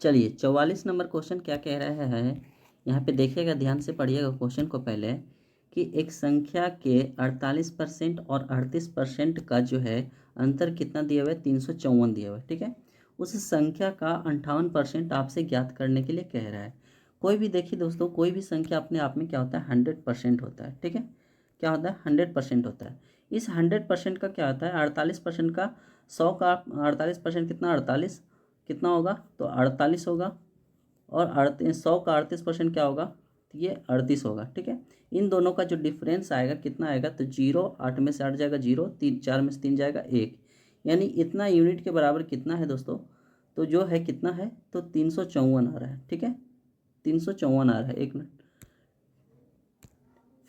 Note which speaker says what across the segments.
Speaker 1: चलिए 44 number question क्या कह रहा है, यहाँ पे देखिएगा, ध्यान से पढ़िएगा क्वेश्चन को पहले, कि एक संख्या के 48% और 38% का जो है अंतर कितना दिया हुआ है, 354 दिया हुआ है। ठीक है, उस संख्या का 58% आपसे ज्ञात करने के लिए कह रहा है। कोई भी देखिए दोस्तों, कोई भी संख्या अपने आप में क्या होता है, 100% होता है। ठीक है, क्या होता है, 100% होता है। इस 100% का क्या होता है, 48% का 100 का 48% कितना, 48 कितना होगा, तो 48 होगा। और 100 का 38% क्या होगा, तो ये 38 होगा। ठीक है, इन दोनों का जो डिफरेंस आएगा कितना आएगा, तो 0, 8 में से 8 जाएगा 0, 3 4 में से 3 जाएगा 1, यानी इतना यूनिट के बराबर कितना है दोस्तों, तो जो है कितना है, तो 354 आ रहा है। ठीक है, 354 आ रहा है। एक मिनट,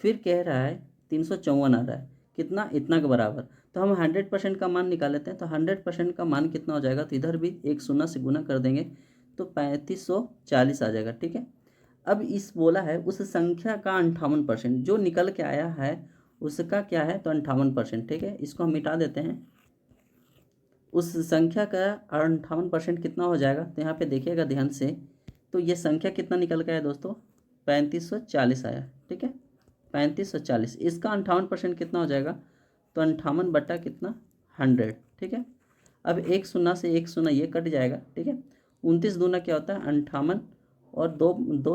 Speaker 1: फिर कह रहा है 354 आ रहा है, कितना, इतना के बराबर। तो हम 100% का मान निकाल लेते हैं। तो 100% का मान कितना हो जाएगा, तो इधर भी एक शून्य से गुना कर देंगे तो 3540 आ जाएगा। ठीक है, अब इस बोला है उस संख्या का 58% जो निकल के आया है उसका क्या है, तो 58%। ठीक है, इसको हम मिटा देते हैं। उस संख्या का 58% कितना हो जाएगा, तो यहाँ पे देखिएगा ध्यान से, तो ये संख्या कितना निकल के आया दोस्तों, 3540 आया। ठीक है, 3540, इसका 58% कितना हो जाएगा, तो 58 बटा कितना, 100। ठीक है, अब एक शून्य से एक शून्य ये कट जाएगा। ठीक है, 29 दूना क्या होता है, 58, और दो दो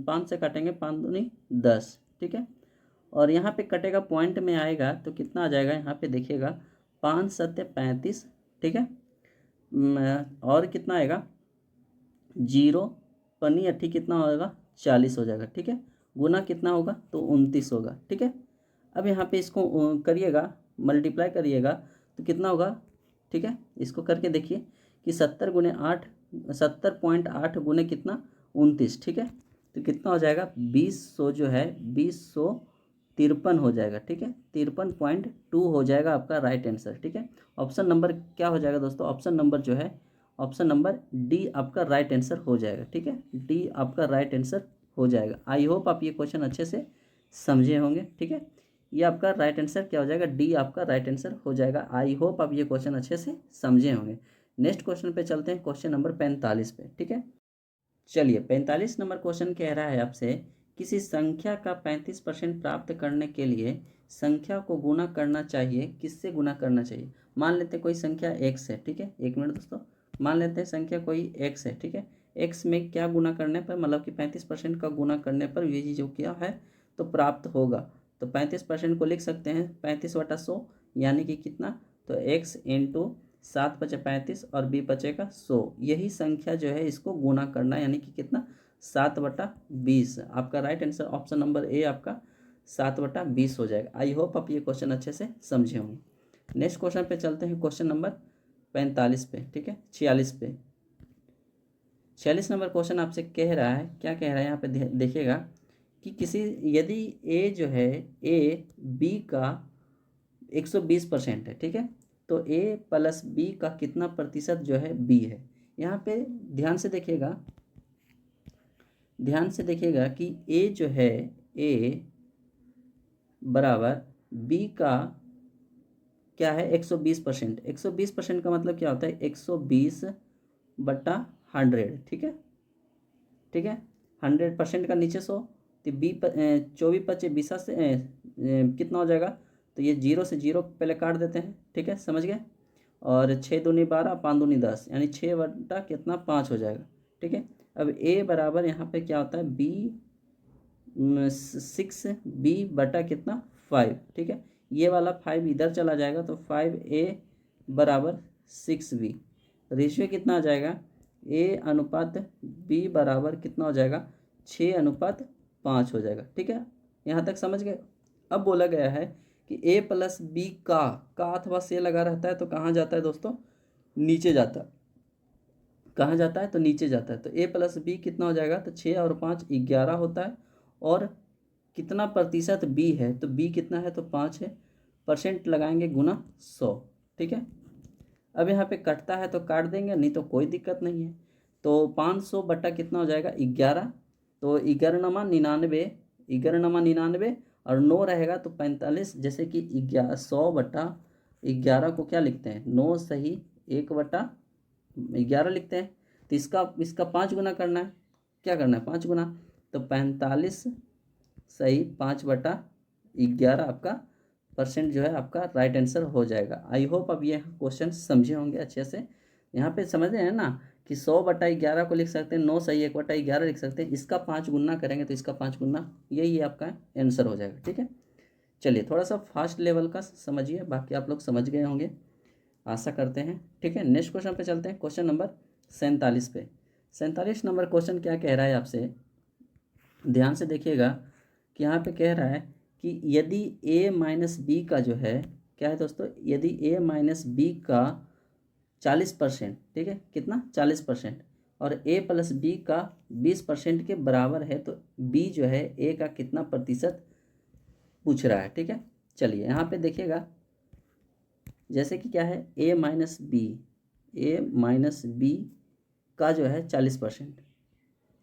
Speaker 1: 5 से काटेंगे, 5 दूनी 10। ठीक है, और यहाँ पे कटेगा, पॉइंट में आएगा तो कितना आ जाएगा, यहाँ पे देखिएगा, 5 सत्य 35। ठीक है, और कितना आएगा, 0 पन्नी अट्ठी कितना होगा, 40 हो जाएगा। ठीक है, गुना कितना होगा, तो 29 होगा। ठीक है, अब यहाँ पे इसको करिएगा, मल्टीप्लाई करिएगा तो कितना होगा। ठीक है, इसको करके देखिए कि 70 गुने 8, 70.8 गुने कितना, 29। ठीक है, तो कितना हो जाएगा, 2000 जो है, 2053 हो जाएगा। ठीक है, 53.2 हो जाएगा आपका राइट आंसर। ठीक है, ऑप्शन नंबर क्या हो जाएगा दोस्तों, ऑप्शन नंबर जो है, ऑप्शन नंबर डी आपका राइट आंसर हो जाएगा। ठीक है, डी आपका राइट आंसर हो जाएगा। आई होप आप ये क्वेश्चन अच्छे से समझे होंगे। ठीक है, ये आपका राइट आंसर क्या हो जाएगा, डी आपका राइट आंसर हो जाएगा। आई होप आप ये क्वेश्चन अच्छे से समझे होंगे। नेक्स्ट क्वेश्चन पे चलते हैं, क्वेश्चन नंबर 45 पे। ठीक है, चलिए 45 नंबर क्वेश्चन कह रहा है आपसे, किसी संख्या का 35% प्राप्त करने के लिए संख्या को गुना करना चाहिए, किससे गुना करना चाहिए। मान लेते हैं कोई संख्या x है। ठीक है, एक मिनट दोस्तों, मान लेते हैं संख्या कोई x है। ठीक है, x में क्या गुना करने पर, मतलब कि 35% का गुना करने पर ये चीज़ जो क्या है, तो प्राप्त होगा। तो 35% को लिख सकते हैं 35/100, यानी कि कितना, तो x इंटू 7×5 = 35 और b बचेगा 100। यही संख्या जो है इसको गुना करना, यानी कि कितना, 7/20। आपका right answer option number A आपका 7/20 हो जाएगा। आई होप आप ये क्वेश्चन अच्छे से समझे होंगे। नेक्स्ट क्वेश्चन पे चलते हैं, क्वेश्चन नंबर 45 पे। ठीक है, 46 पे, 46 नंबर क्वेश्चन आपसे कह रहा है, क्या कह रहा है यहाँ पे देखिएगा, कि किसी, यदि ए जो है, ए बी का 120% है। ठीक है, तो ए प्लस बी का कितना प्रतिशत जो है, बी है। यहाँ पे ध्यान से देखिएगा, ध्यान से देखिएगा कि ए जो है, ए बराबर बी का क्या है, 120%। 120% का मतलब क्या होता है, 120/100। ठीक है, ठीक है, 100% का नीचे 100, तो 24×5 से कितना हो जाएगा, तो ये 0 से 0 पहले काट देते हैं। ठीक है, समझ गए, और 6 दूनी 12, 5 दूनी 10, यानी 6 बटा कितना, 5 हो जाएगा। ठीक है, अब ए बराबर यहाँ पे क्या होता है, बी 6, बी बटा कितना, 5। ठीक है, ये वाला 5 इधर चला जाएगा, तो 5a बराबर 6b। रेशियो कितना आ जाएगा, a/b बराबर कितना हो जाएगा, 6/5 हो जाएगा। ठीक है, यहाँ तक समझ गए। अब बोला गया है कि a प्लस बी का अथवा से लगा रहता है तो कहाँ जाता है दोस्तों, नीचे जाता है। कहाँ जाता है, तो नीचे जाता है। तो a प्लस बी कितना हो जाएगा, तो 6 और 5 11 होता है। और कितना प्रतिशत b है, तो b कितना है, तो 5 है। परसेंट लगाएंगे गुना 100। ठीक है, अब यहाँ पे कटता है तो काट देंगे, नहीं तो कोई दिक्कत नहीं है। तो 500 बटा कितना हो जाएगा, 11। तो 11×99, 11×99, और 9 रहेगा तो 45। जैसे कि 100/11 को क्या लिखते हैं, 9 सही 1/11 लिखते हैं। तो इसका 5 गुना करना है। क्या करना है? 5 गुना। तो 45 सही 5/11 आपका परसेंट जो है आपका राइट आंसर हो जाएगा। आई होप अब ये क्वेश्चन समझे होंगे अच्छे से। यहाँ पे समझ रहे हैं ना कि 100/11 को लिख सकते हैं 9 सही 1/11 लिख सकते हैं। इसका 5 गुना करेंगे तो इसका 5 गुना, यही आपका आंसर हो जाएगा। ठीक है, चलिए थोड़ा सा फास्ट लेवल का समझिए, बाकी आप लोग समझ गए होंगे आशा करते हैं। ठीक है, नेक्स्ट क्वेश्चन पे चलते हैं, क्वेश्चन नंबर 47 पे। 47 नंबर क्वेश्चन क्या कह रहा है आपसे, ध्यान से देखिएगा कि यहाँ पे कह रहा है कि यदि a माइनस बी का जो है क्या है दोस्तों, यदि a माइनस बी का 40%, ठीक है, कितना 40%, और a प्लस बी का 20% के बराबर है, तो b जो है a का कितना प्रतिशत पूछ रहा है। ठीक है, चलिए यहाँ पे देखिएगा जैसे कि क्या है a माइनस बी का जो है 40%,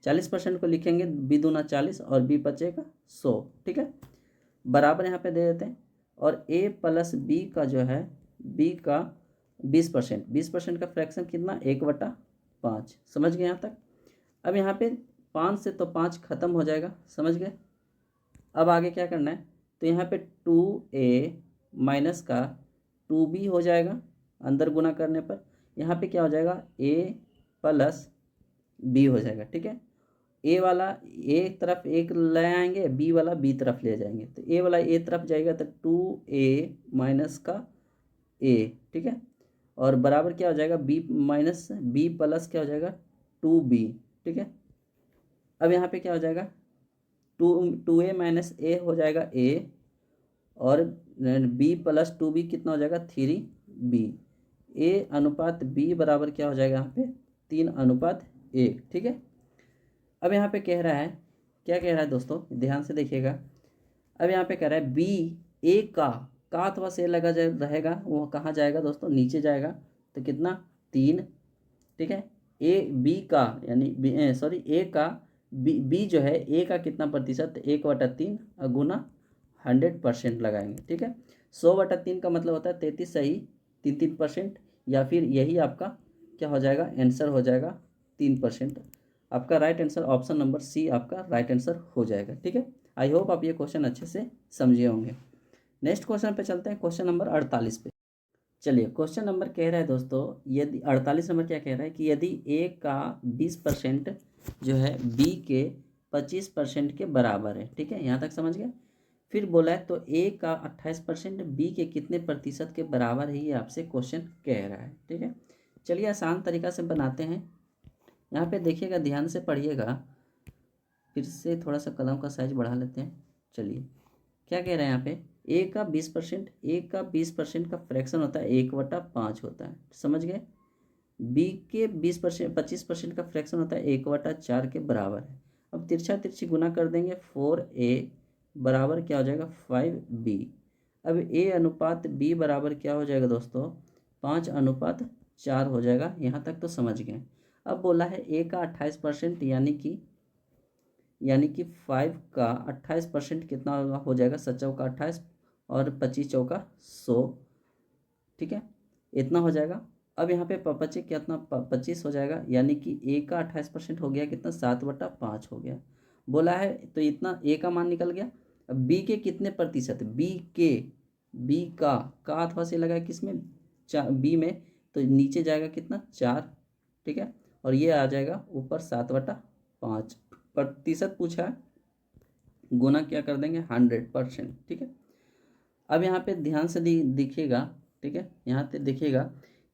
Speaker 1: 40% को लिखेंगे बी दूना 40 और बी बचेगा 100। ठीक है, बराबर यहाँ पे दे देते हैं, और a प्लस बी का जो है b का 20% का फ्रैक्शन कितना 1/5। समझ गए यहाँ तक? अब यहाँ पे 5 से तो 5 खत्म हो जाएगा, समझ गए? अब आगे क्या करना है, तो यहाँ पे 2a माइनस का 2b हो जाएगा अंदर गुना करने पर। यहाँ पे क्या हो जाएगा a प्लस b हो जाएगा। ठीक है, ए वाला ए तरफ एक ले आएंगे, बी वाला बी तरफ ले जाएंगे, तो ए वाला ए तरफ जाएगा तो 2a माइनस का a। ठीक है, और बराबर क्या हो जाएगा b माइनस बी प्लस क्या हो जाएगा 2b। ठीक है, अब यहाँ पे क्या हो जाएगा 2a माइनस a हो जाएगा a, और b प्लस 2b कितना हो जाएगा 3b। a अनुपात b बराबर क्या हो जाएगा यहाँ पे 3:1। ठीक है, अब यहाँ पे कह रहा है, क्या कह रहा है दोस्तों, ध्यान से देखिएगा। अब यहाँ पे कह रहा है बी ए का अथवा से लगा जाए रहेगा, वो कहाँ जाएगा दोस्तों, नीचे जाएगा, तो कितना 3। ठीक है, ए बी का यानी ए का बी जो है ए का कितना प्रतिशत 1/3 गुना 100% लगाएंगे। ठीक है, 100/3 का मतलब होता है 33 सही 3%, या फिर यही आपका क्या हो जाएगा आंसर हो जाएगा 3%। आपका राइट आंसर ऑप्शन नंबर सी आपका राइट आंसर हो जाएगा। ठीक है, आई होप आप ये क्वेश्चन अच्छे से समझे होंगे। नेक्स्ट क्वेश्चन पे चलते हैं, क्वेश्चन नंबर 48 पे। चलिए क्वेश्चन नंबर कह रहा है दोस्तों, यदि 48 नंबर क्या कह रहा है कि यदि a का 20% जो है b के 25% के बराबर है। ठीक है, यहाँ तक समझ गया? फिर बोला है तो a का 28% b के कितने प्रतिशत के बराबर है, ये आपसे क्वेश्चन कह रहा है। ठीक है, चलिए आसान तरीका से बनाते हैं। यहाँ पे देखिएगा, ध्यान से पढ़िएगा, फिर से थोड़ा सा कलम का साइज बढ़ा लेते हैं। चलिए क्या कह रहे हैं यहाँ पे, a का 20% का फ्रैक्शन होता है 1/5 होता है, समझ गए? b के 25% का फ्रैक्शन होता है 1/4 के बराबर है। अब तिरछा तिरछी गुना कर देंगे, 4a बराबर क्या हो जाएगा 5b। अब a अनुपात b बराबर क्या हो जाएगा दोस्तों 5:4 हो जाएगा। यहाँ तक तो समझ गए। अब बोला है a का 28% यानी कि 5 का 28% कितना हो जाएगा, 7 चौका 28 और 25 चौका 100। ठीक है, इतना हो जाएगा। अब यहाँ पे 25 कितना 25 हो जाएगा, यानी कि a का 28% हो गया कितना 7/5 हो गया। बोला है तो इतना a का मान निकल गया। अब b के कितने प्रतिशत, b का अथवा से लगा किसमें b में, तो नीचे जाएगा कितना 4। ठीक है, और ये आ जाएगा ऊपर 7/5 प्रतिशत पूछा है, गुना क्या कर देंगे 100%। ठीक है, अब यहाँ पे ध्यान से दिखेगा। ठीक है, यहाँ पे देखिएगा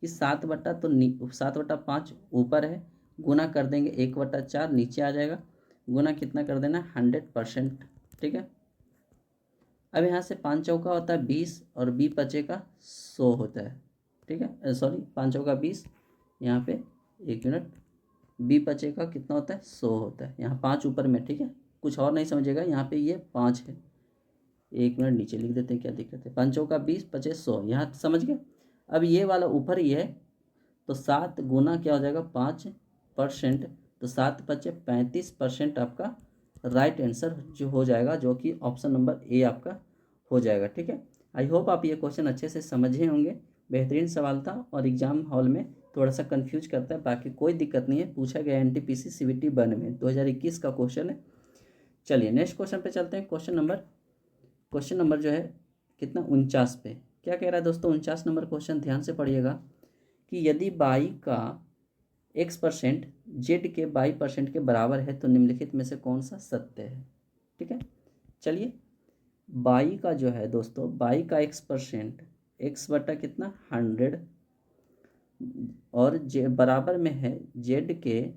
Speaker 1: कि 7/5 ऊपर है, गुना कर देंगे 1/4 नीचे आ जाएगा, गुना कितना कर देना 100%। ठीक है, अब यहाँ से 5 चौका होता है 20 और b बचेगा 100 होता है। ठीक है, सॉरी 5 चौका 20, यहाँ पे 1 मिनट, b बचेगा कितना होता है 100 होता है, यहाँ 5 ऊपर में। ठीक है, कुछ और नहीं समझेगा, यहाँ पे ये 5 है, 1 मिनट नीचे लिख देते हैं, क्या दिक्कत है। 5 चौका 20 बचे 100, यहाँ समझ गए। अब ये वाला ऊपर ही है, तो 7 गुना क्या हो जाएगा 5%, तो 7 बचे 35% आपका राइट आंसर जो हो जाएगा, जो कि ऑप्शन नंबर ए आपका हो जाएगा। ठीक है, आई होप आप ये क्वेश्चन अच्छे से समझे होंगे। बेहतरीन सवाल था और एग्जाम हॉल में थोड़ा सा कंफ्यूज करता है, बाकी कोई दिक्कत नहीं है। पूछा गया एनटीपीसी सीबीटी 1 में 2021 का क्वेश्चन है। चलिए नेक्स्ट क्वेश्चन पे चलते हैं। क्वेश्चन नंबर जो है कितना 49 पे क्या कह रहा है दोस्तों। 49 नंबर क्वेश्चन ध्यान से पढ़िएगा कि यदि y का x% z के y% के बराबर है तो निम्नलिखित में से कौन सा सत्य है। ठीक है, चलिए y का जो है दोस्तों, y का x% x बटा कितना 100 और जे बराबर में है z के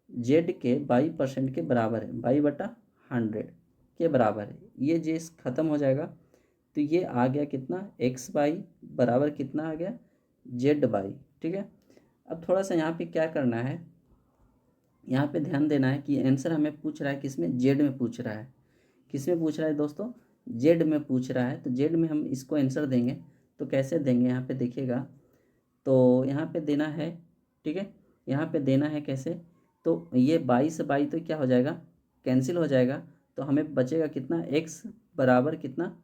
Speaker 1: z के 22% के बराबर है, 22/100 के बराबर है। ये जेस खत्म हो जाएगा तो ये आ गया कितना x/y बराबर कितना आ गया z/y। ठीक है, अब थोड़ा सा यहाँ पे क्या करना है, यहाँ पे ध्यान देना है कि आंसर हमें पूछ रहा है किसमें, z में पूछ रहा है। किस में पूछ रहा है दोस्तों, z में पूछ रहा है। तो z में हम इसको आंसर देंगे तो कैसे देंगे, यहाँ पे देखिएगा तो यहाँ पे देना है। ठीक है, यहाँ पे देना है कैसे, तो ये 22 तो क्या हो जाएगा, कैंसिल हो जाएगा। तो हमें बचेगा कितना x बराबर कितना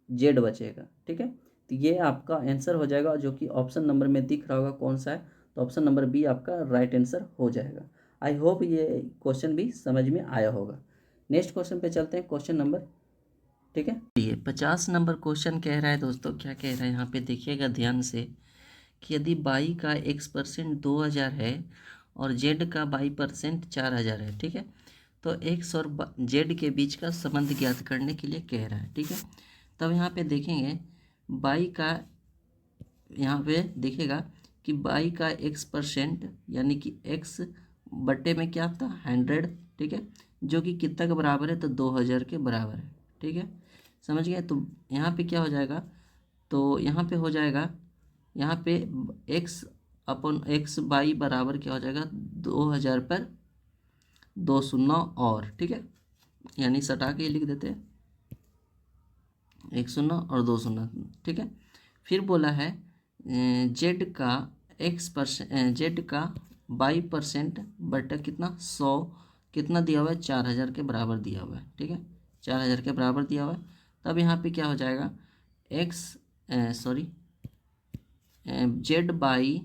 Speaker 1: z बचेगा। ठीक है, तो ये आपका आंसर हो जाएगा जो कि ऑप्शन नंबर में दिख रहा होगा कौन सा है, तो ऑप्शन नंबर बी आपका राइट आंसर हो जाएगा। आई होप ये क्वेश्चन भी समझ में आया होगा। नेक्स्ट क्वेश्चन पे चलते हैं, क्वेश्चन नंबर, ठीक है, ये 50 नंबर क्वेश्चन कह रहा है दोस्तों, क्या कह रहा है यहाँ पे देखिएगा ध्यान से कि यदि y का x% 2000 है और z का y% 4000 है। ठीक है, तो x और z के बीच का संबंध ज्ञात करने के लिए कह रहा है। ठीक है, तब यहाँ पे देखेंगे y का, यहाँ पे देखिएगा कि y का x% यानी कि x बट्टे में क्या था 100। ठीक है, जो कि कितना के बराबर है, तो 2000 के बराबर है। ठीक है, समझ गए। तो यहाँ पे क्या हो जाएगा, तो यहाँ पे हो जाएगा, यहाँ पे x/y बराबर क्या हो जाएगा 2000 पर 2 शून्य और। ठीक है, यानी सटा के लिख देते हैं 1 शून्य और 2 शून्य। ठीक है, फिर बोला है z का z का y% बटा कितना 100 कितना दिया हुआ है 4000 के बराबर दिया हुआ है। ठीक है, 4000 के बराबर दिया हुआ है। तब यहाँ पे क्या हो जाएगा z/y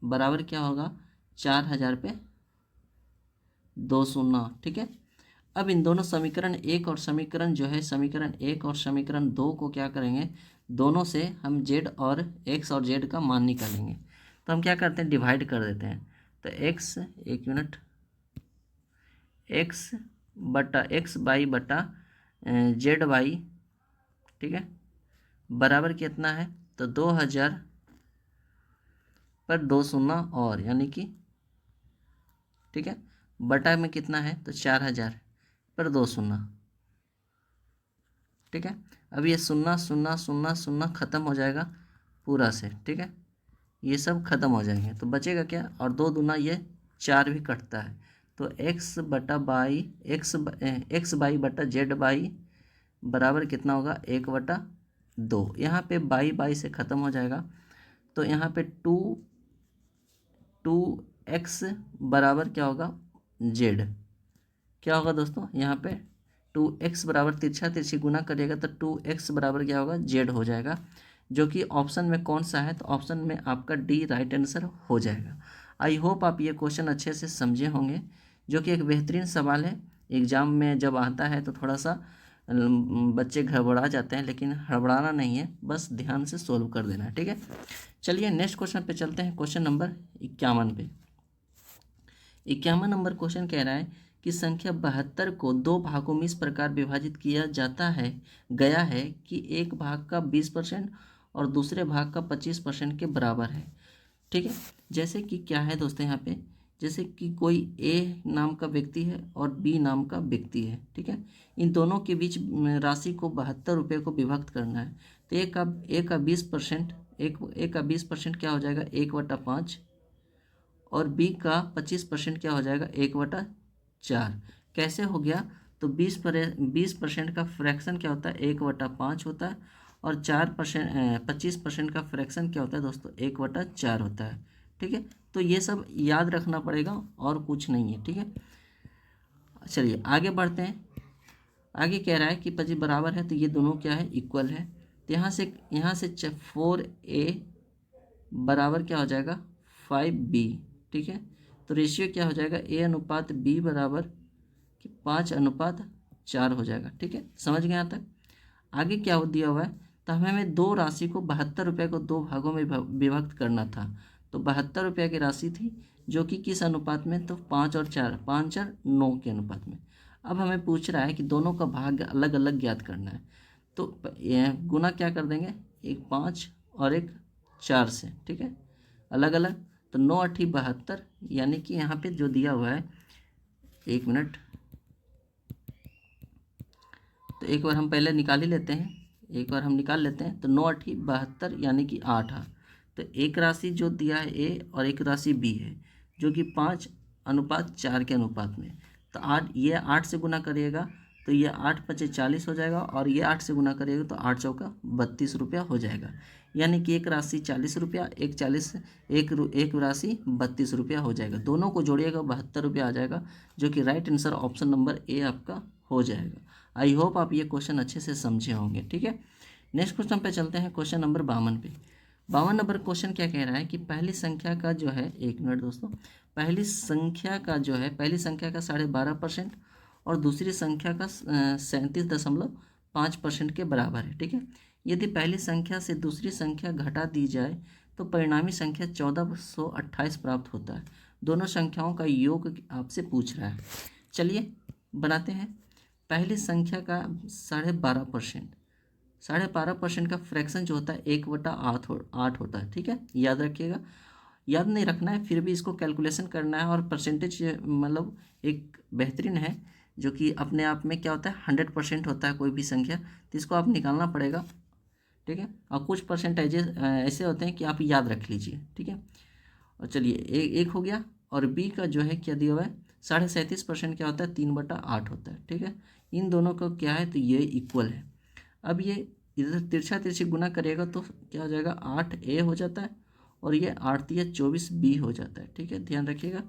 Speaker 1: बराबर क्या होगा 4000 पे 2 शून्य। ठीक है, अब इन दोनों समीकरण 1 और समीकरण जो है समीकरण 1 और समीकरण 2 को क्या करेंगे, दोनों से हम z और x और z का मान निकालेंगे। तो हम क्या करते हैं, डिवाइड कर देते हैं। तो x, एक मिनट, x/y बटा z/y, ठीक है, बराबर कितना है, तो 2000 पर 2 शून्य और, यानी कि, ठीक है, बटा में कितना है, तो 4000 पर 2 शून्य। ठीक है, अब ये 0 0 0 0 खत्म हो जाएगा पूरा से। ठीक है, ये सब खत्म हो जाएंगे तो बचेगा क्या, और 2 दूना ये 4 भी कटता है। तो x/y बटा z/y बराबर कितना होगा 1/2। यहाँ पे बाई से ख़त्म हो जाएगा। तो यहाँ पे 2x बराबर क्या होगा z, क्या होगा दोस्तों, यहाँ पे 2x बराबर तिरछी गुना करिएगा तो 2x बराबर क्या होगा z हो जाएगा, जो कि ऑप्शन में कौन सा है, तो ऑप्शन में आपका डी राइट आंसर हो जाएगा। आई होप आप ये क्वेश्चन अच्छे से समझे होंगे, जो कि एक बेहतरीन सवाल है। एग्ज़ाम में जब आता है तो थोड़ा सा बच्चे घबरा जाते हैं, लेकिन हड़बड़ाना नहीं है, बस ध्यान से सोल्व कर देना है। ठीक है, चलिए नेक्स्ट क्वेश्चन पे चलते हैं, क्वेश्चन नंबर 51 पे। 51 नंबर क्वेश्चन कह रहा है कि संख्या 72 को 2 भागों में इस प्रकार विभाजित किया गया है कि एक भाग का 20% और दूसरे भाग का 25% के बराबर है। ठीक है, जैसे कि क्या है दोस्तों, यहाँ पे जैसे कि कोई ए नाम का व्यक्ति है और बी नाम का व्यक्ति है। ठीक है, इन दोनों के बीच राशि को 72 रुपये को विभक्त करना है। तो ए का 20% क्या हो जाएगा 1/5 और बी का 25% क्या हो जाएगा 1/4। कैसे हो गया, तो 20% का फ्रैक्शन क्या होता है 1/5 होता है, और 25% का फ्रैक्शन क्या होता है दोस्तों 1/4 होता है। ठीक है, तो ये सब याद रखना पड़ेगा और कुछ नहीं है। ठीक है, चलिए आगे बढ़ते हैं। आगे कह रहा है कि 25 बराबर है, तो ये दोनों क्या है इक्वल है। तो यहाँ से 4a बराबर क्या हो जाएगा 5b, ठीक है। तो रेशियो क्या हो जाएगा A/B बराबर कि 5/4 हो जाएगा, ठीक है। समझ गए यहाँ तक। आगे क्या दिया हुआ है, तो हमें दो राशि को 72 रुपये को दो भागों में विभक्त करना था। तो 72 रुपये की राशि थी जो कि किस अनुपात में, तो 5 और 4, 5 और 9 के अनुपात में। अब हमें पूछ रहा है कि दोनों का भाग अलग अलग ज्ञात करना है। तो गुना क्या कर देंगे, एक 5 और एक 4 से, ठीक है, अलग अलग। तो 9×8 = 72, यानी कि यहाँ पे जो दिया हुआ है, 1 मिनट, तो एक बार हम पहले निकाल ही लेते हैं, एक बार हम निकाल लेते हैं। तो 9×8 = 72, यानी कि 8 है। तो एक राशि जो दिया है A और एक राशि B है जो कि 5/4 के अनुपात में। तो 8, ये 8 से गुना करिएगा तो ये 8×5 = 40 हो जाएगा, और ये 8 से गुना करिएगा तो 8×4 = 32 रुपया हो जाएगा। यानी कि एक राशि 40 रुपया, एक राशि 32 रुपया हो जाएगा। दोनों को जोड़िएगा 72 रुपया आ जाएगा, जो कि right answer option number A आपका हो जाएगा। आई होप आप ये क्वेश्चन अच्छे से समझे होंगे, ठीक है। नेक्स्ट क्वेश्चन पे चलते हैं, क्वेश्चन नंबर 52 पे। 52 नंबर क्वेश्चन क्या कह रहा है कि पहली संख्या का जो है, 1 मिनट दोस्तों, पहली संख्या का जो है, पहली संख्या का 12.5% और दूसरी संख्या का 37.5% के बराबर है, ठीक है। यदि पहली संख्या से दूसरी संख्या घटा दी जाए तो परिणामी संख्या 1428 प्राप्त होता है। दोनों संख्याओं का योग आपसे पूछ रहा है। चलिए बनाते हैं। पहली संख्या का 12.5%, 12.5% का फ्रैक्शन जो होता है 1/8 होता है, ठीक है। याद रखिएगा, याद नहीं रखना है, फिर भी इसको कैलकुलेशन करना है। और परसेंटेज मतलब एक बेहतरीन है, जो कि अपने आप में क्या होता है 100% होता है कोई भी संख्या, तो इसको आप निकालना पड़ेगा, ठीक है। और कुछ परसेंटेजेस ऐसे होते हैं कि आप याद रख लीजिए, ठीक है। और चलिए एक हो गया। और बी का जो है क्या दिया हुआ है, 37.5% क्या होता है 3/8 होता है, ठीक है। इन दोनों का क्या है, तो ये इक्वल है। अब ये इधर तिरछा तिरछी गुना करेगा तो क्या हो जाएगा, 8a हो जाता है, और ये 8×3 = 24b हो जाता है, ठीक है। ध्यान रखिएगा,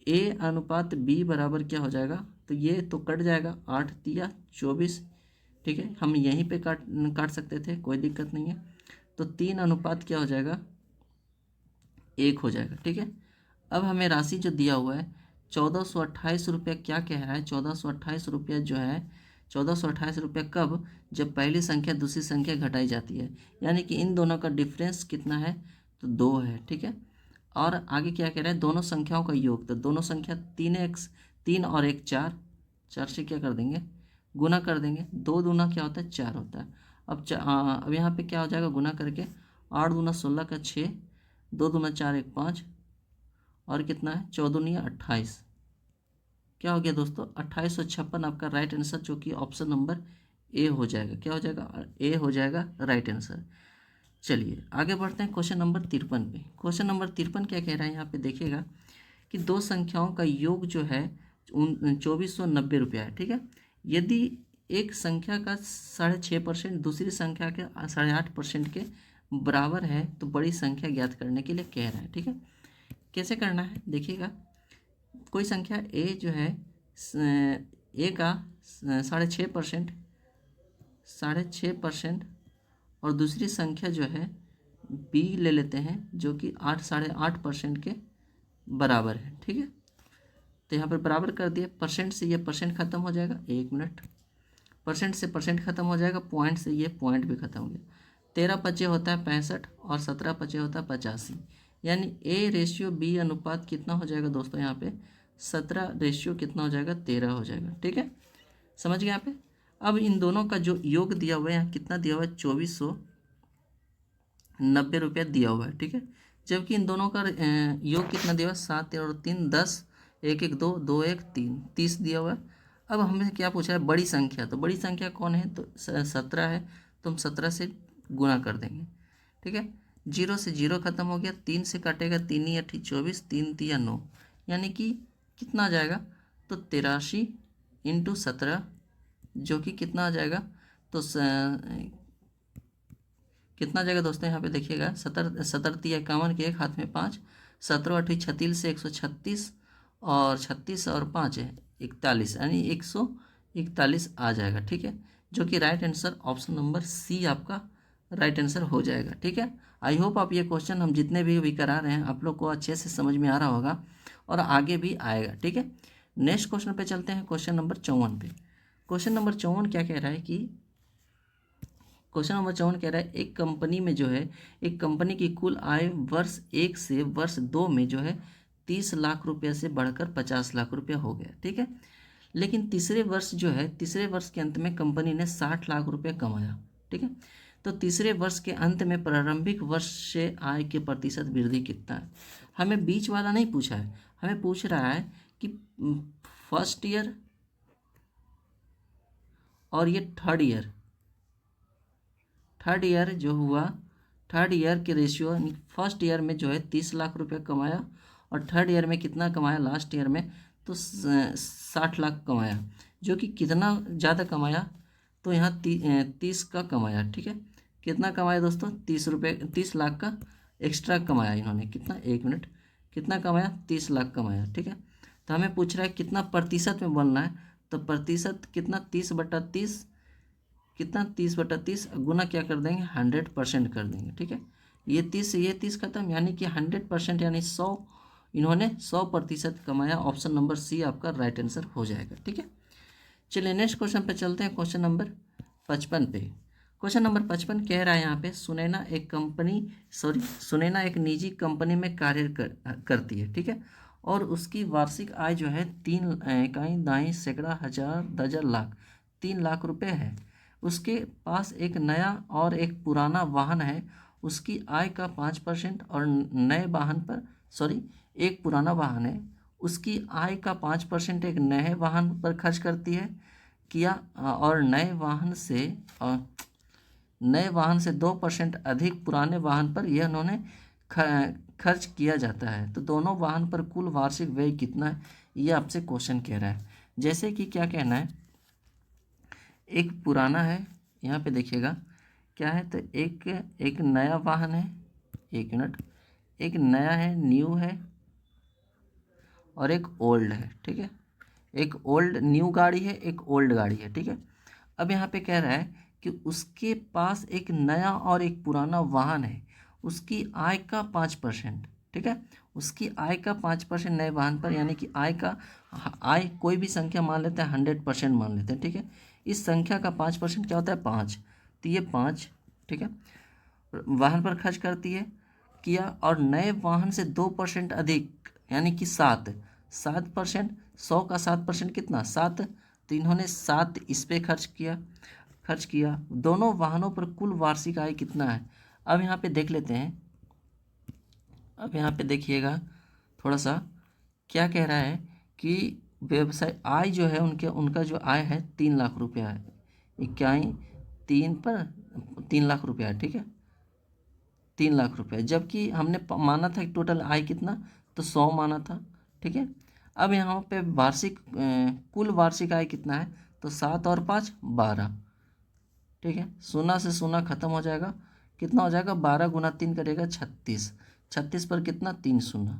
Speaker 1: A/B बराबर क्या हो जाएगा, तो ये तो कट जाएगा 8×3 = 24, ठीक है। हम यहीं पे काट सकते थे, कोई दिक्कत नहीं है। तो 3 क्या हो जाएगा, 1 हो जाएगा, ठीक है। अब हमें राशि जो दिया हुआ है 1428 रुपया, क्या कह रहा है, 1428 रुपया जो है, 1428 रुपया कब, जब पहली संख्या दूसरी संख्या घटाई जाती है, यानी कि इन दोनों का डिफरेंस कितना है, तो 2 है, ठीक है। और आगे क्या कह रहा है, दोनों संख्याओं का योग, तो दोनों संख्या 3 और 1 4, 4 से क्या कर देंगे, गुना कर देंगे। 2 दूना क्या होता है 4 होता है। अब यहाँ पे क्या हो जाएगा, गुना करके 8 दूना 16 का 6, 2 दूना 4 1 5, और कितना है 14×9 = 28। क्या हो गया दोस्तों, 2856 आपका राइट आंसर, जो कि ऑप्शन नंबर ए हो जाएगा। क्या हो जाएगा, ए हो जाएगा राइट आंसर। चलिए आगे बढ़ते हैं क्वेश्चन नंबर 53 पे। क्वेश्चन नंबर 53 क्या कह रहा है, यहाँ पे देखिएगा कि दो संख्याओं का योग जो है 2490 रुपया है, ठीक है। यदि एक संख्या का 6.5% दूसरी संख्या के 8.5% के बराबर है तो बड़ी संख्या ज्ञात करने के लिए कह रहा है, ठीक है। कैसे करना है देखिएगा, कोई संख्या ए जो है ए का 6.5% और दूसरी संख्या जो है बी ले लेते हैं जो कि 8.5% के बराबर है, ठीक है। तो यहाँ पर बराबर कर दिए, परसेंट से ये परसेंट खत्म हो जाएगा, 1 मिनट, परसेंट से परसेंट खत्म हो जाएगा, पॉइंट से ये पॉइंट भी खत्म हो गया। 13×5 होता है 65 और 17×5 होता है 85, यानी A/B अनुपात कितना हो जाएगा दोस्तों, यहाँ पे 17 कितना हो जाएगा 13 हो जाएगा, ठीक है। समझ गए यहाँ पे। अब इन दोनों का जो योग दिया हुआ है, यहाँ कितना दिया हुआ है 2490 रुपया दिया हुआ है, ठीक है। जबकि इन दोनों का योग कितना दिया हुआ है, 7 और 3 10, 1 1 2 2 1 3, 30 दिया हुआ है। अब हमें क्या पूछा है, बड़ी संख्या, तो बड़ी संख्या कौन है, तो 17 है, तो हम 17 से गुना कर देंगे, ठीक है। 0 से 0 खत्म हो गया, 3 से काटेगा, 3 × 8 = 24, 3 × 3 = 9, यानी कि कितना आ जाएगा, तो 83 × 17, जो कि कितना आ जाएगा, तो कितना आ जाएगा दोस्तों, यहाँ पे देखिएगा 17×3 = 51 के एक हाथ में 5, 17×8 = 36 से 136, और 36 और 5 है 41, यानी 141 आ जाएगा, ठीक है। जो कि राइट आंसर ऑप्शन नंबर सी आपका राइट आंसर हो जाएगा, ठीक है।
Speaker 2: आई होप आप ये क्वेश्चन हम जितने भी करा रहे हैं आप लोग को अच्छे से समझ में आ रहा होगा और आगे भी आएगा। ठीक है, नेक्स्ट क्वेश्चन पे चलते हैं, क्वेश्चन नंबर 54 पे। क्वेश्चन नंबर 54 क्या कह रहा है कि क्वेश्चन नंबर 54 कह रहा है एक कंपनी में जो है, एक कंपनी की कुल आय वर्ष 1 से वर्ष 2 में जो है 30 लाख रुपये से बढ़कर 50 लाख रुपये हो गया। ठीक है, लेकिन तीसरे वर्ष जो है, तीसरे वर्ष के अंत में कंपनी ने 60 लाख रुपये कमाया। ठीक है, तो तीसरे वर्ष के अंत में प्रारंभिक वर्ष से आय के प्रतिशत वृद्धि कितना है। हमें बीच वाला नहीं पूछा है, हमें पूछ रहा है कि फर्स्ट ईयर और ये थर्ड ईयर जो हुआ, थर्ड ईयर के रेशियो, फर्स्ट ईयर में जो है 30 लाख रुपये कमाया और थर्ड ईयर में कितना कमाया, लास्ट ईयर में तो 60 लाख कमाया, जो कि कितना ज़्यादा कमाया, तो यहाँ 30 का कमाया। ठीक है, कितना कमाया दोस्तों, 30 लाख का एक्स्ट्रा कमाया इन्होंने। कितना, एक मिनट, कितना कमाया, 30 लाख कमाया। ठीक है, तो हमें पूछ रहा है कितना प्रतिशत में बोलना है, तो प्रतिशत कितना, 30/30, कितना, 30/30 गुना क्या कर देंगे, 100% कर देंगे। ठीक है, ये 30 से ये 30 खत्म, यानी कि 100% यानी 100, इन्होंने 100% कमाया। ऑप्शन नंबर सी आपका राइट आंसर हो जाएगा। ठीक है, चलिए नेक्स्ट क्वेश्चन पे चलते हैं, क्वेश्चन नंबर 55 पे। क्वेश्चन नंबर 55 कह रहा है यहाँ पे, सुनैना एक निजी कंपनी में कार्य करती है। ठीक है, और उसकी वार्षिक आय जो है 3 इकाई दाई सैकड़ा हजार दर्जन लाख 3 लाख रुपए है। उसके पास एक नया और एक पुराना वाहन है। उसकी आय का 5% और नए वाहन पर, एक पुराना वाहन है, उसकी आय का 5% एक नए वाहन पर खर्च करती है किया, और नए वाहन से 2% अधिक पुराने वाहन पर यह उन्होंने खर्च किया जाता है। तो दोनों वाहन पर कुल वार्षिक व्यय कितना है, ये आपसे क्वेश्चन कह रहा है। जैसे कि क्या कहना है, एक पुराना है, यहाँ पे देखिएगा क्या है, तो एक नया वाहन है, एक मिनट, एक नया है, न्यू है, और एक ओल्ड है। ठीक है, एक ओल्ड न्यू गाड़ी है, एक ओल्ड गाड़ी है। ठीक है, अब यहाँ पे कह रहा है कि उसके पास एक नया और एक पुराना वाहन है, उसकी आय का 5%। ठीक है, उसकी आय का 5% नए वाहन पर, यानी कि आय कोई भी संख्या मान लेते हैं, 100% मान लेते हैं। ठीक है, इस संख्या का 5% क्या होता है, 5, तो ये 5, ठीक है, वाहन पर खर्च करती है किया, और नए वाहन से 2% अधिक, यानी कि 7%, 100 का 7% कितना, 7, तो इन्होंने 7 इस पे खर्च किया। दोनों वाहनों पर कुल वार्षिक आय कितना है। अब यहाँ पे देख लेते हैं, अब यहाँ पे देखिएगा थोड़ा सा, क्या कह रहा है कि व्यवसाय आय जो है उनका जो आय है 3 लाख रुपया है, इकाई 3 लाख रुपया है। ठीक है, 3 लाख रुपया, जबकि हमने माना था कि टोटल आय कितना, तो 100 माना था। ठीक है, अब यहाँ पे कुल वार्षिक आय कितना है, तो 7 और 5 12। ठीक है, शून्य से शून्य खत्म हो जाएगा, कितना हो जाएगा, 12 गुना 3 करेगा 36, 36 पर कितना, 3 शून्य,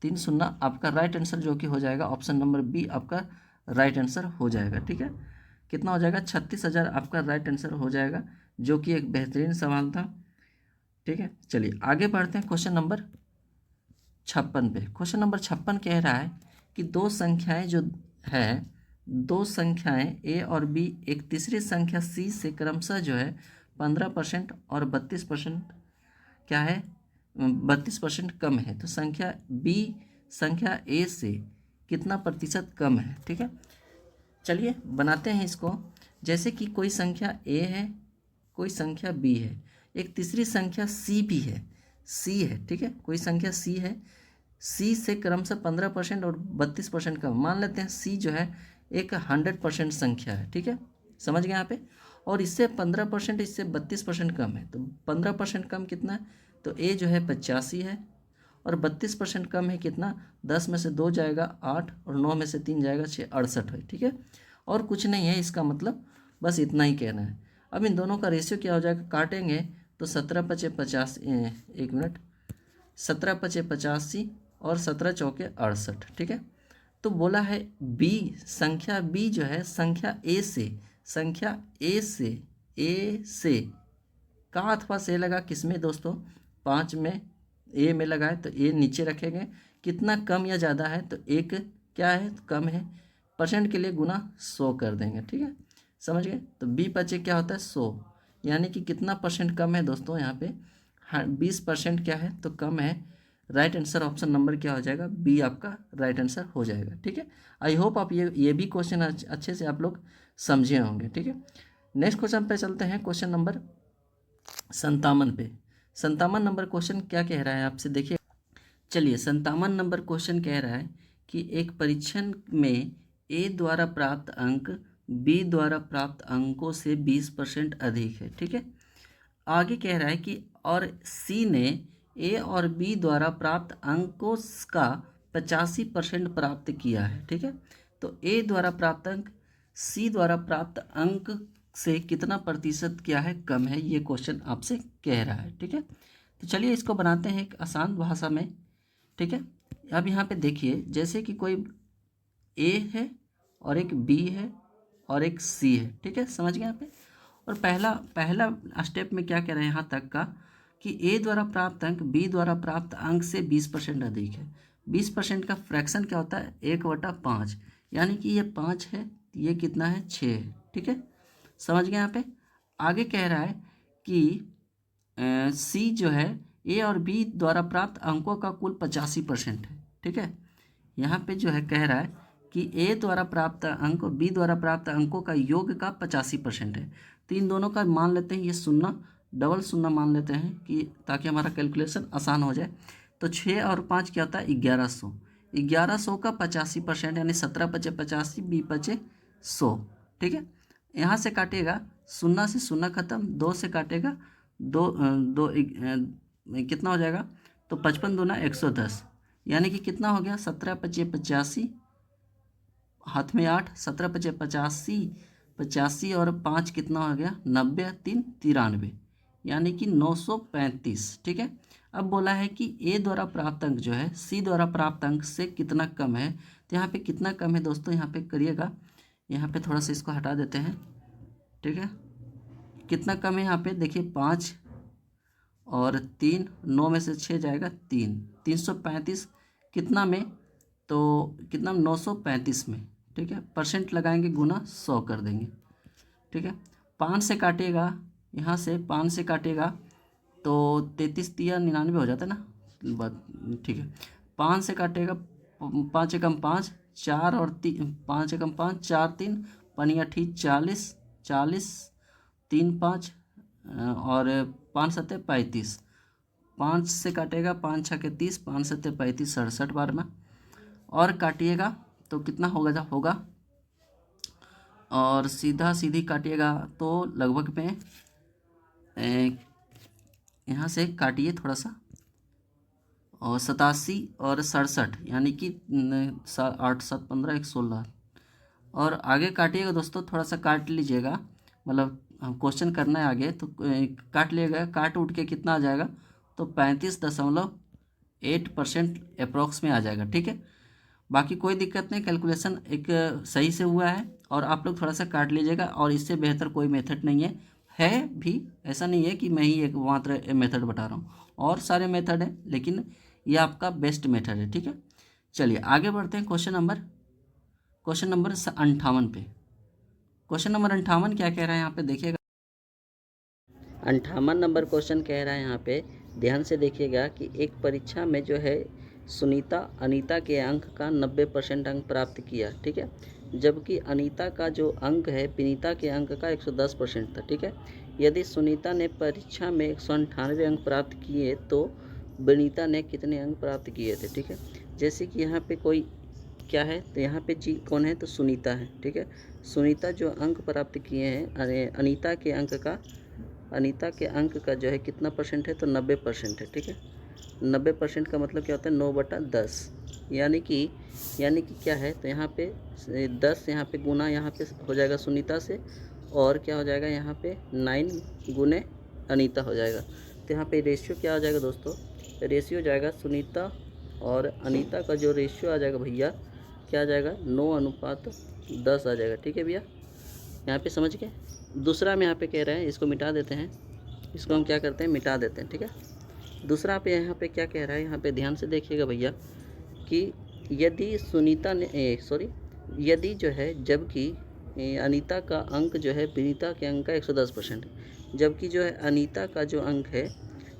Speaker 2: 3 शून्य आपका राइट आंसर, जो कि हो जाएगा ऑप्शन नंबर बी आपका राइट आंसर हो जाएगा। ठीक है, कितना हो जाएगा, 36,000 आपका राइट आंसर हो जाएगा, जो कि एक बेहतरीन सवाल था। ठीक है, चलिए आगे बढ़ते हैं, क्वेश्चन नंबर 56 पे। क्वेश्चन नंबर 56 कह रहा है कि दो संख्याएं ए और बी एक तीसरी संख्या सी से क्रमशः जो है 15% और 32% क्या है, 32% कम है। तो संख्या बी संख्या ए से कितना प्रतिशत कम है। ठीक है, चलिए बनाते हैं इसको। जैसे कि कोई संख्या ए है, कोई संख्या बी है, एक तीसरी संख्या सी भी है, सी है। ठीक है, कोई संख्या सी है, सी से क्रमशः 15% और 32% कम, मान लेते हैं सी जो है एक 100% संख्या है। ठीक है, समझ गए यहाँ पे, और इससे 15%, इससे 32% कम है, तो 15% कम कितना है, तो ए जो है 85 है, और 32% कम है कितना, 10 में से 2 जाएगा 8, और 9 में से 3 जाएगा 6, 68 है। ठीक है, और कुछ नहीं है इसका मतलब, बस इतना ही कहना है। अब इन दोनों का रेशियो क्या हो जाएगा, काटेंगे तो 17 पचे 50, एक मिनट, 17 पचे 85 और 17 चौके 68। ठीक है, तो बोला है बी, संख्या बी जो है संख्या ए से का अथवा से लगा किसमें दोस्तों, 5 में, ए में लगा है तो ए नीचे रखेंगे। कितना कम या ज़्यादा है तो एक क्या है, कम है, परसेंट के लिए गुना 100 कर देंगे। ठीक है, समझ गए। तो बी बचे क्या होता है 100, यानी कि कितना परसेंट कम है दोस्तों यहाँ पे, हाँ 20% क्या है तो कम है। राइट आंसर ऑप्शन नंबर क्या हो जाएगा, बी आपका राइट आंसर हो जाएगा। ठीक है, आई होप आप ये भी क्वेश्चन अच्छे से आप लोग समझे होंगे। ठीक है, नेक्स्ट क्वेश्चन पे चलते हैं, क्वेश्चन नंबर 57 पे। 57 नंबर क्वेश्चन क्या कह रहा है आपसे, देखिए। चलिए 57 नंबर क्वेश्चन कह रहा है कि एक परीक्षण में ए द्वारा प्राप्त अंक बी द्वारा प्राप्त अंकों से 20% अधिक है। ठीक है, आगे कह रहा है कि और सी ने ए और बी द्वारा प्राप्त अंकों का 85% प्राप्त किया है। ठीक है, तो ए द्वारा प्राप्त अंक सी द्वारा प्राप्त अंक से कितना प्रतिशत क्या है, कम है, ये क्वेश्चन आपसे कह रहा है। ठीक है, तो चलिए इसको बनाते हैं एक आसान भाषा में। ठीक है, अब यहाँ पे देखिए, जैसे कि कोई ए है और एक बी है और एक सी है। ठीक है, समझ गए यहाँ पे। और पहला स्टेप में क्या कह रहे हैं यहाँ तक का, कि ए द्वारा प्राप्त अंक बी द्वारा प्राप्त अंक से 20% अधिक है। 20% का फ्रैक्शन क्या होता है, 1/5, यानी कि ये 5 है, ये कितना है 6 है। ठीक है, समझ गए यहाँ पे। आगे कह रहा है कि सी जो है ए और बी द्वारा प्राप्त अंकों का कुल 85% है। ठीक है, यहाँ पे जो है कह रहा है कि ए द्वारा प्राप्त अंक और बी द्वारा प्राप्त अंकों का योग का 85% है। तो इन दोनों का मान लेते हैं, ये शून्य डबल शून्य मान लेते हैं कि ताकि हमारा कैलकुलेशन आसान हो जाए। तो 6 और 5 क्या होता है 1100, 1100 का 85% यानी 17 बचे 85, बी बचे 100। ठीक है, यहाँ से काटेगा, शून्य से शून्य खत्म, 2 से काटेगा, कितना हो जाएगा, तो 55 दूना 110, यानी कि कितना हो गया 17 पचे 85, हाथ में 8, 17 पचे 85, 85 और 5 कितना हो गया 90, 3 93, यानी कि 935। ठीक है, अब बोला है कि ए द्वारा प्राप्त अंक जो है सी द्वारा प्राप्त अंक से कितना कम है। तो यहाँ पे कितना कम है दोस्तों, यहाँ पे करिएगा, यहाँ पे थोड़ा सा इसको हटा देते हैं। ठीक है, कितना कम है यहाँ पे देखिए, 5 और 3, 9 में से 6 जाएगा 3, 335 कितना में, तो कितना 935 में। ठीक है, परसेंट लगाएंगे, गुना 100 कर देंगे। ठीक है, 5 से काटेगा, यहाँ से 5 से काटेगा तो 33 तिया 99 हो जाता है ना बात। ठीक है, 5 से काटेगा, 5 एकम 5, 4 और 5 एकम 5, 4 3 पनिया ठीक 40, 40 3 5 और 5 7 35, 5 से काटेगा, 5 6 के 30, 5 7 35, 67 बार में, और काटिएगा तो कितना होगा और सीधा सीधी काटिएगा तो लगभग में यहाँ से काटिए थोड़ा सा, और 87 और 67, यानी कि 8 7 15 116, और आगे काटिएगा दोस्तों, थोड़ा सा काट लीजिएगा, मतलब हम क्वेश्चन करना है आगे तो काट लिएगा, काट उठ के कितना आ जाएगा, तो 35.8% अप्रॉक्स में आ जाएगा। ठीक है, बाकी कोई दिक्कत नहीं, कैलकुलेशन एक सही से हुआ है, और आप लोग थोड़ा सा काट लीजिएगा, और इससे बेहतर कोई मेथड नहीं है भी, ऐसा नहीं है कि मैं ही एक मात्र मेथड बता रहा हूँ, और सारे मेथड हैं, लेकिन ये आपका बेस्ट मेथड है। ठीक है, चलिए आगे बढ़ते हैं क्वेश्चन नंबर 58 पे। क्वेश्चन नंबर 58 क्या कह रहा है यहाँ पे देखिएगा।
Speaker 1: 58 नंबर क्वेश्चन कह रहा है यहाँ पे, ध्यान से देखिएगा कि एक परीक्षा में जो है सुनीता अनीता के अंक का 90% अंक प्राप्त किया। ठीक है, जबकि अनीता का जो अंक है विनीता के अंक का 110% था। ठीक है, यदि सुनीता ने परीक्षा में 198 अंक प्राप्त किए तो विनीता ने कितने अंक प्राप्त किए थे। ठीक है, जैसे कि यहाँ पे कोई क्या है, तो यहाँ पे जी कौन है, तो सुनीता है। ठीक है, सुनीता जो अंक प्राप्त किए हैं, अनीता के अंक का जो है कितना परसेंट है, तो 90% है। ठीक है, 90% का मतलब क्या होता है 9/10, यानी कि क्या है, तो यहाँ पे 10 यहाँ पे गुना यहाँ पे हो जाएगा सुनीता से, और क्या हो जाएगा यहाँ पे 9 गुने अनीता हो जाएगा। तो यहाँ पे रेशियो क्या हो जाएगा दोस्तों, रेशियो हो जाएगा सुनीता और अनीता का जो रेशियो आ जाएगा भैया, क्या आ जाएगा 9:10 आ जाएगा। ठीक है भैया, यहाँ पे समझ गए। दूसरा में यहाँ पे कह रहे हैं, इसको मिटा देते हैं, इसको हम क्या करते हैं, मिटा देते हैं। ठीक है, दूसरा पे यहाँ पे क्या कह रहा है, यहाँ पे ध्यान से देखिएगा भैया कि यदि सुनीता ने यदि जो है, जबकि अनीता का अंक जो है विनीता के अंक का 110% है, जबकि जो है अनीता का जो अंक है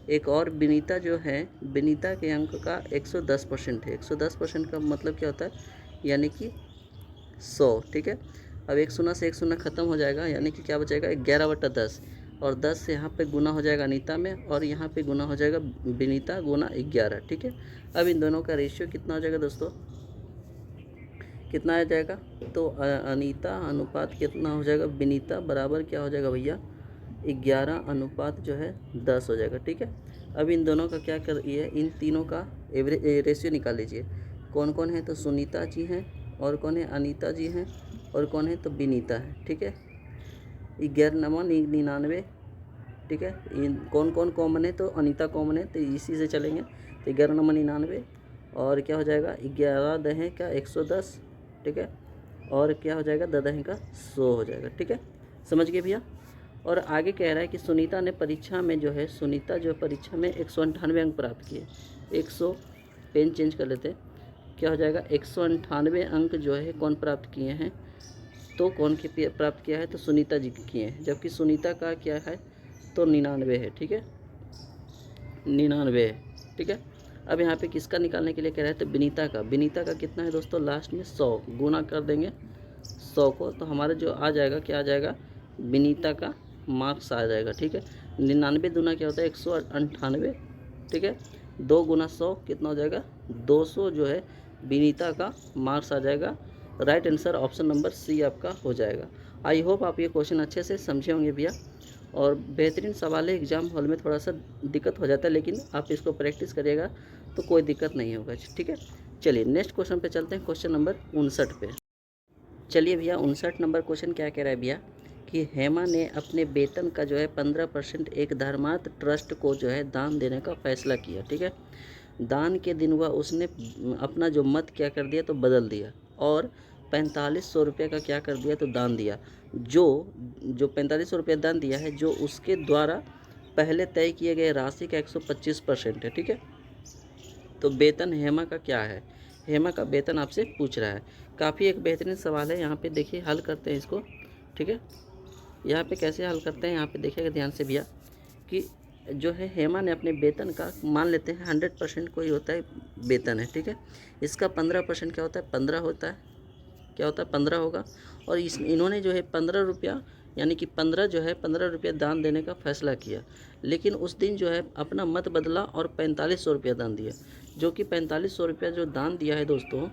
Speaker 1: एक और विनीता जो है विनीता के अंक का 110% है। 110% का मतलब क्या होता है, यानी कि 100। ठीक है, अब एक शून्य से एक शून्य खत्म हो जाएगा, यानी कि क्या बचेगा 11/10, और 10 से यहाँ पे गुना हो जाएगा अनीता में, और यहाँ पे गुना हो जाएगा विनीता गुना 11। ठीक है, अब इन दोनों का रेशियो कितना हो जाएगा दोस्तों, कितना आ जाएगा, तो अनीता अनुपात कितना हो जाएगा विनीता बराबर क्या हो जाएगा भैया 11/10 हो जाएगा। ठीक है, अब इन दोनों का क्या करिए, इन तीनों का रेशियो निकाल लीजिए। कौन कौन है, तो सुनीता जी हैं, और कौन है अनीता जी हैं, और कौन है तो विनीता है। ठीक है, 11×99। ठीक है, इन कौन कौन कॉमन है, तो अनीता कॉमन है, तो इसी से चलेंगे। तो 11×99 और क्या हो जाएगा 11 दहें का 110। ठीक है, और क्या हो जाएगा 10 दहें का 100 हो जाएगा। ठीक है, समझ गए भैया। और आगे कह रहा है कि सुनीता ने परीक्षा में जो है, सुनीता जो परीक्षा में 198 अंक प्राप्त किए। 100 पेन चेंज कर लेते हैं, क्या हो जाएगा 198 अंक जो है कौन प्राप्त किए हैं, तो कौन के प्राप्त किया है, तो सुनीता जी के किए हैं, जबकि सुनीता का क्या है तो 99 है। ठीक है, 99 है। ठीक है, अब यहाँ पे किसका निकालने के लिए कह रहा है, तो विनीता का। विनीता का कितना है दोस्तों, लास्ट में 100 गुना कर देंगे 100 को, तो हमारा जो आ जाएगा, क्या आ जाएगा विनीता का मार्क्स आ जाएगा। ठीक है, 99 दूना क्या होता है 198। ठीक है, 2 गुना 100 कितना हो जाएगा 200 जो है विनीता का मार्क्स आ जाएगा। राइट आंसर ऑप्शन नंबर सी आपका हो जाएगा। आई होप आप ये क्वेश्चन अच्छे से समझे होंगे भैया, और बेहतरीन सवाल है। एग्ज़ाम हॉल में थोड़ा सा दिक्कत हो जाता है, लेकिन आप इसको प्रैक्टिस करिएगा तो कोई दिक्कत नहीं होगा। ठीक है, चलिए नेक्स्ट क्वेश्चन पे चलते हैं, क्वेश्चन नंबर 59 पे। चलिए भैया 59 नंबर क्वेश्चन क्या कह रहा है भैया कि हेमा ने अपने वेतन का जो है 15% एक धर्मार्थ ट्रस्ट को जो है दान देने का फैसला किया। ठीक है, दान के दिन वह उसने अपना जो मत क्या कर दिया तो बदल दिया, और 4500 रुपये का क्या कर दिया तो दान दिया। जो 4500 रुपये दान दिया है, जो उसके द्वारा पहले तय किए गए राशि का 125% है। ठीक है, तो वेतन हेमा का क्या है, हेमा का वेतन आपसे पूछ रहा है। काफ़ी एक बेहतरीन सवाल है, यहाँ पे देखिए हल करते हैं इसको। ठीक है, यहाँ पे कैसे हल करते हैं, यहाँ पे देखिएगा ध्यान से भैया कि जो है हेमा ने अपने वेतन का, मान लेते हैं 100% कोई होता है वेतन है। ठीक है, इसका 15% क्या होता है 15 होता है, क्या होता है 15 होगा, और इन्होंने जो है 15 रुपया, यानी कि 15 जो है 15 रुपया दान देने का फैसला किया। लेकिन उस दिन जो है अपना मत बदला और 4500 रुपया दान दिया, जो कि 4500 रुपया जो दान दिया है दोस्तों।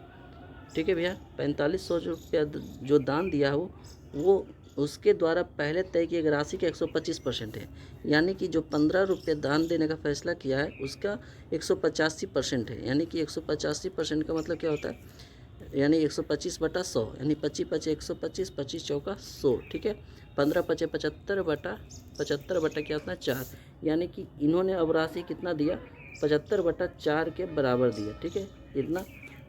Speaker 1: ठीक है भैया, 4500 रुपया जो दान दिया हो वो उसके द्वारा पहले तय की गई राशि का 125% है, यानी कि जो 15 रुपये दान देने का फैसला किया है उसका 185% है, यानी कि 185% का मतलब क्या होता है, यानी 125/100, यानी 25×5 125, 25 चौका 100। ठीक है, 15×5 75 बटा क्या होता है 4, यानी कि इन्होंने अब राशि कितना दिया 75/4 के बराबर दिया। ठीक है, इतना।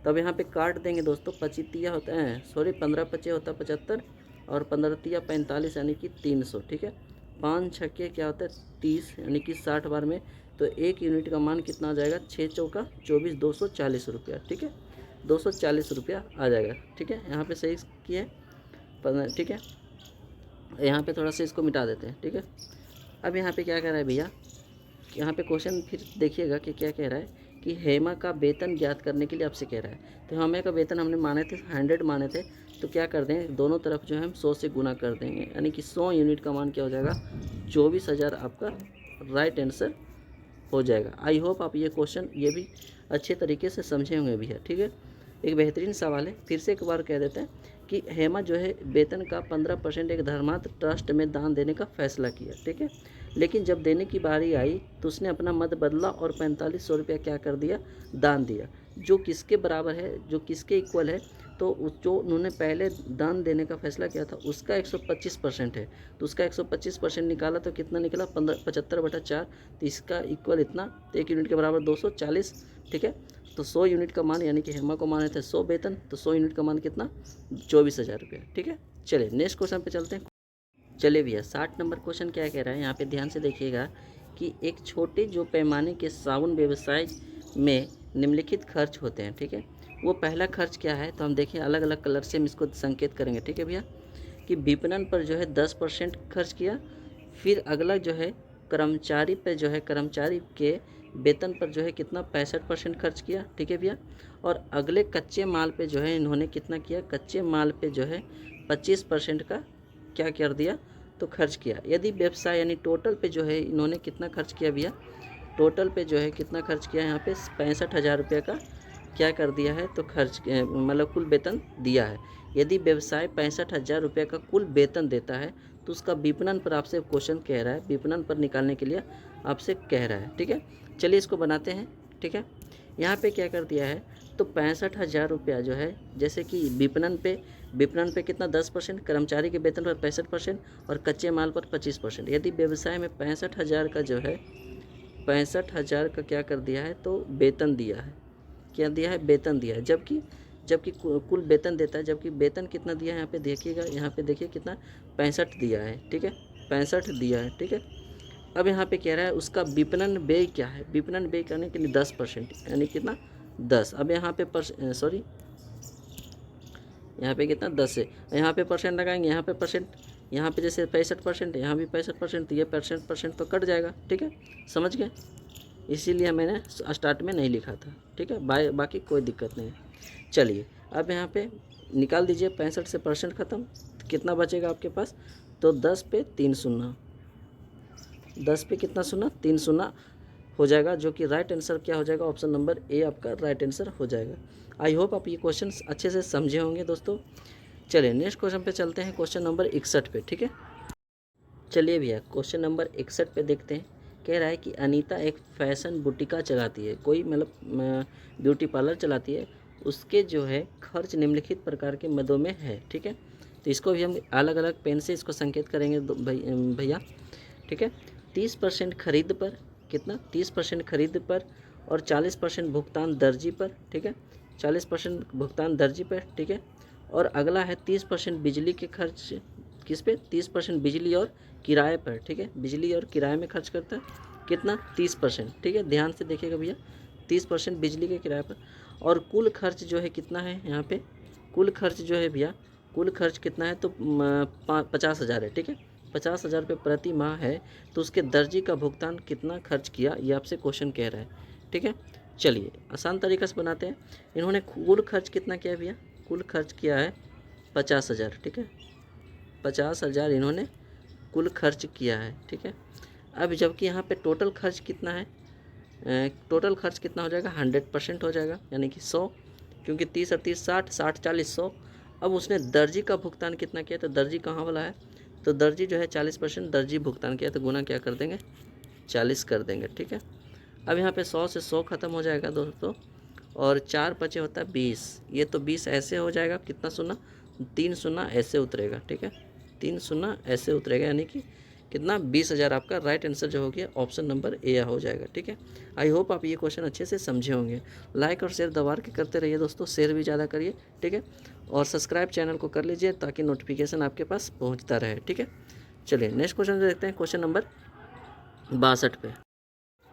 Speaker 1: तब यहाँ पे काट देंगे दोस्तों, 25 होता है 15×5 होता है 75, और 15 45, यानी कि 300। ठीक है, 5 छक्के क्या होता है 30, यानी कि 60 बार में, तो 1 यूनिट का मान कितना आ जाएगा 6 चौका 24, 240 रुपया। ठीक है, 240 रुपया आ जाएगा। ठीक है, यहाँ पे सही किए। ठीक है, यहाँ पे थोड़ा सा इसको मिटा देते हैं। ठीक है, अब यहाँ पे क्या कह रहा है भैया, यहाँ पे क्वेश्चन फिर देखिएगा कि क्या कह रहा है कि हेमा का वेतन ज्ञात करने के लिए आपसे कह रहा है। तो हेमा का वेतन हमने माने थे 100 माने थे, तो क्या कर दें दोनों तरफ जो है हम 100 से गुना कर देंगे, यानी कि 100 यूनिट का मान क्या हो जाएगा 24,000 आपका राइट आंसर हो जाएगा। आई होप आप ये क्वेश्चन ये भी अच्छे तरीके से समझे होंगे भैया। ठीक है, एक बेहतरीन सवाल है, फिर से एक बार कह देते हैं कि हेमा जो है वेतन का 15% एक धर्मार्थ ट्रस्ट में दान देने का फैसला किया। ठीक है, लेकिन जब देने की बारी आई तो उसने अपना मत बदला और 4500 रुपया क्या कर दिया दान दिया, जो किसके बराबर है, जो किसके इक्वल है, तो जो उन्होंने पहले दान देने का फैसला किया था उसका 125% है, तो उसका 125% निकाला तो कितना निकला 75/4, तो इसका इक्वल इतना, तो 1 यूनिट के बराबर 240। ठीक है, तो 100 यूनिट का मान, यानी कि हेमा को माने थे 100 वेतन, तो 100 यूनिट का मान कितना 24,000 रुपये। ठीक है, चलिए नेक्स्ट क्वेश्चन पे चलते हैं। चलिए भैया 60 नंबर क्वेश्चन क्या कह रहा है, यहाँ पे ध्यान से देखिएगा कि एक छोटे जो पैमाने के साबुन व्यवसाय में निम्नलिखित खर्च होते हैं, ठीक है। वो पहला खर्च क्या है, तो हम देखें अलग अलग कलर से हम इसको संकेत करेंगे, ठीक है भैया। कि विपणन पर जो है 10% खर्च किया, फिर अगला जो है कर्मचारी पे जो है कर्मचारी के वेतन पर जो है कितना 65% खर्च किया, ठीक है भैया। और अगले कच्चे माल पे जो है इन्होंने कितना किया, कच्चे माल पे जो है 25% का क्या कर दिया, तो खर्च किया। यदि व्यवसाय यानी टोटल पे जो है इन्होंने कितना खर्च किया भैया, टोटल पे जो है कितना खर्च किया, यहाँ पे 65,000 रुपये का क्या कर दिया है, तो खर्च मतलब कुल वेतन दिया है। यदि व्यवसाय 65,000 रुपये का कुल वेतन देता है तो उसका विपणन पर आपसे क्वेश्चन कह रहा है, विपणन पर निकालने के लिए आपसे कह रहा है, ठीक है। चलिए इसको बनाते हैं, ठीक है। यहाँ पे क्या कर दिया है, तो 65,000 रुपया जो है, जैसे कि विपणन पे कितना 10%, कर्मचारी के वेतन पर 65% और कच्चे माल पर 25%। यदि व्यवसाय में 65,000 का जो है 65,000 का क्या कर दिया है, तो वेतन दिया है, क्या दिया है, वेतन दिया है। जबकि जबकि कुल वेतन देता है, जबकि वेतन कितना दिया है, यहाँ पे देखिएगा, यहाँ पे देखिए कितना 65 दिया है, ठीक है, 65 दिया है, ठीक है। अब यहाँ पे कह रहा है उसका विपणन व्यय क्या है, विपणन व्यय करने के लिए 10%, यानी कितना 10। अब यहाँ पे सॉरी यहाँ पे कितना 10 है, यहाँ पे परसेंट लगाएंगे, यहाँ पे परसेंट, यहाँ पे जैसे 65%, यहाँ भी 65%, तो ये परसेंट तो कट जाएगा, ठीक है, समझ गए। इसीलिए मैंने स्टार्ट में नहीं लिखा था, ठीक है। बाकी कोई दिक्कत नहीं है। चलिए अब यहाँ पे निकाल दीजिए, 65 से परसेंट ख़त्म, तो कितना बचेगा आपके पास, तो 10 पे 3 शून्य, 10 पे कितना शून्य, 3 शून्य हो जाएगा, जो कि राइट आंसर क्या हो जाएगा, ऑप्शन नंबर ए आपका राइट आंसर हो जाएगा। आई होप आप ये क्वेश्चन अच्छे से समझे होंगे दोस्तों। चलिए नेक्स्ट क्वेश्चन पे चलते हैं, क्वेश्चन नंबर 61 पे, ठीक है। चलिए भैया क्वेश्चन नंबर 61 पे देखते हैं। कह रहा है कि अनीता एक फैशन बुटीका चलाती है, कोई मतलब ब्यूटी पार्लर चलाती है, उसके जो है खर्च निम्नलिखित प्रकार के मदों में है, ठीक है। तो इसको भी हम अलग अलग पेन से इसको संकेत करेंगे भैया, ठीक है। 30% खरीद पर, कितना 30% खरीद पर और 40% भुगतान दर्जी पर, ठीक है, 40% भुगतान दर्जी पर, ठीक है। और अगला है 30% बिजली के खर्च, किस पे, 30% बिजली और किराए पर, ठीक है, बिजली और किराए में खर्च करता है, कितना 30%, ठीक है, ध्यान से देखिएगा भैया, 30% बिजली के किराए पर। और कुल खर्च जो है कितना है, यहाँ पे कुल खर्च जो है भैया, कुल खर्च कितना है, तो 50,000 है, ठीक है, 50,000 रुपये प्रति माह है। तो उसके दर्जी का भुगतान कितना खर्च किया, ये आपसे क्वेश्चन कह रहा है, ठीक है। चलिए आसान तरीक़ा से बनाते हैं। इन्होंने कुल खर्च कितना किया भैया, कुल खर्च किया है 50,000, ठीक है, 50,000 इन्होंने कुल खर्च किया है, ठीक है। अब जबकि यहाँ पे टोटल खर्च कितना है, टोटल खर्च कितना हो जाएगा, 100% हो जाएगा, यानी कि 100, क्योंकि 30 और 30 60, 60 40 100। अब उसने दर्जी का भुगतान कितना किया, तो दर्जी कहाँ वाला है, तो दर्जी जो है 40% दर्जी भुगतान किया, तो गुना क्या कर देंगे, 40 कर देंगे, ठीक है। अब यहाँ पे 100 से 100 ख़त्म हो जाएगा दोस्तों, और 4 बचे होता है 20, ये तो 20 ऐसे हो जाएगा, कितना शून्य, 3 शून्य ऐसे उतरेगा, ठीक है, 3 शून्य ऐसे उतरेगा, यानी कि कितना 20,000 आपका राइट आंसर जो हो गया ऑप्शन नंबर ए हो जाएगा, ठीक है। आई होप आप ये क्वेश्चन अच्छे से समझे होंगे। लाइक और शेयर दबा के करते रहिए दोस्तों, शेयर भी ज़्यादा करिए, ठीक है, और सब्सक्राइब चैनल को कर लीजिए ताकि नोटिफिकेशन आपके पास पहुँचता रहे, ठीक है। चलिए नेक्स्ट क्वेश्चन देखते हैं, क्वेश्चन नंबर 62 पे।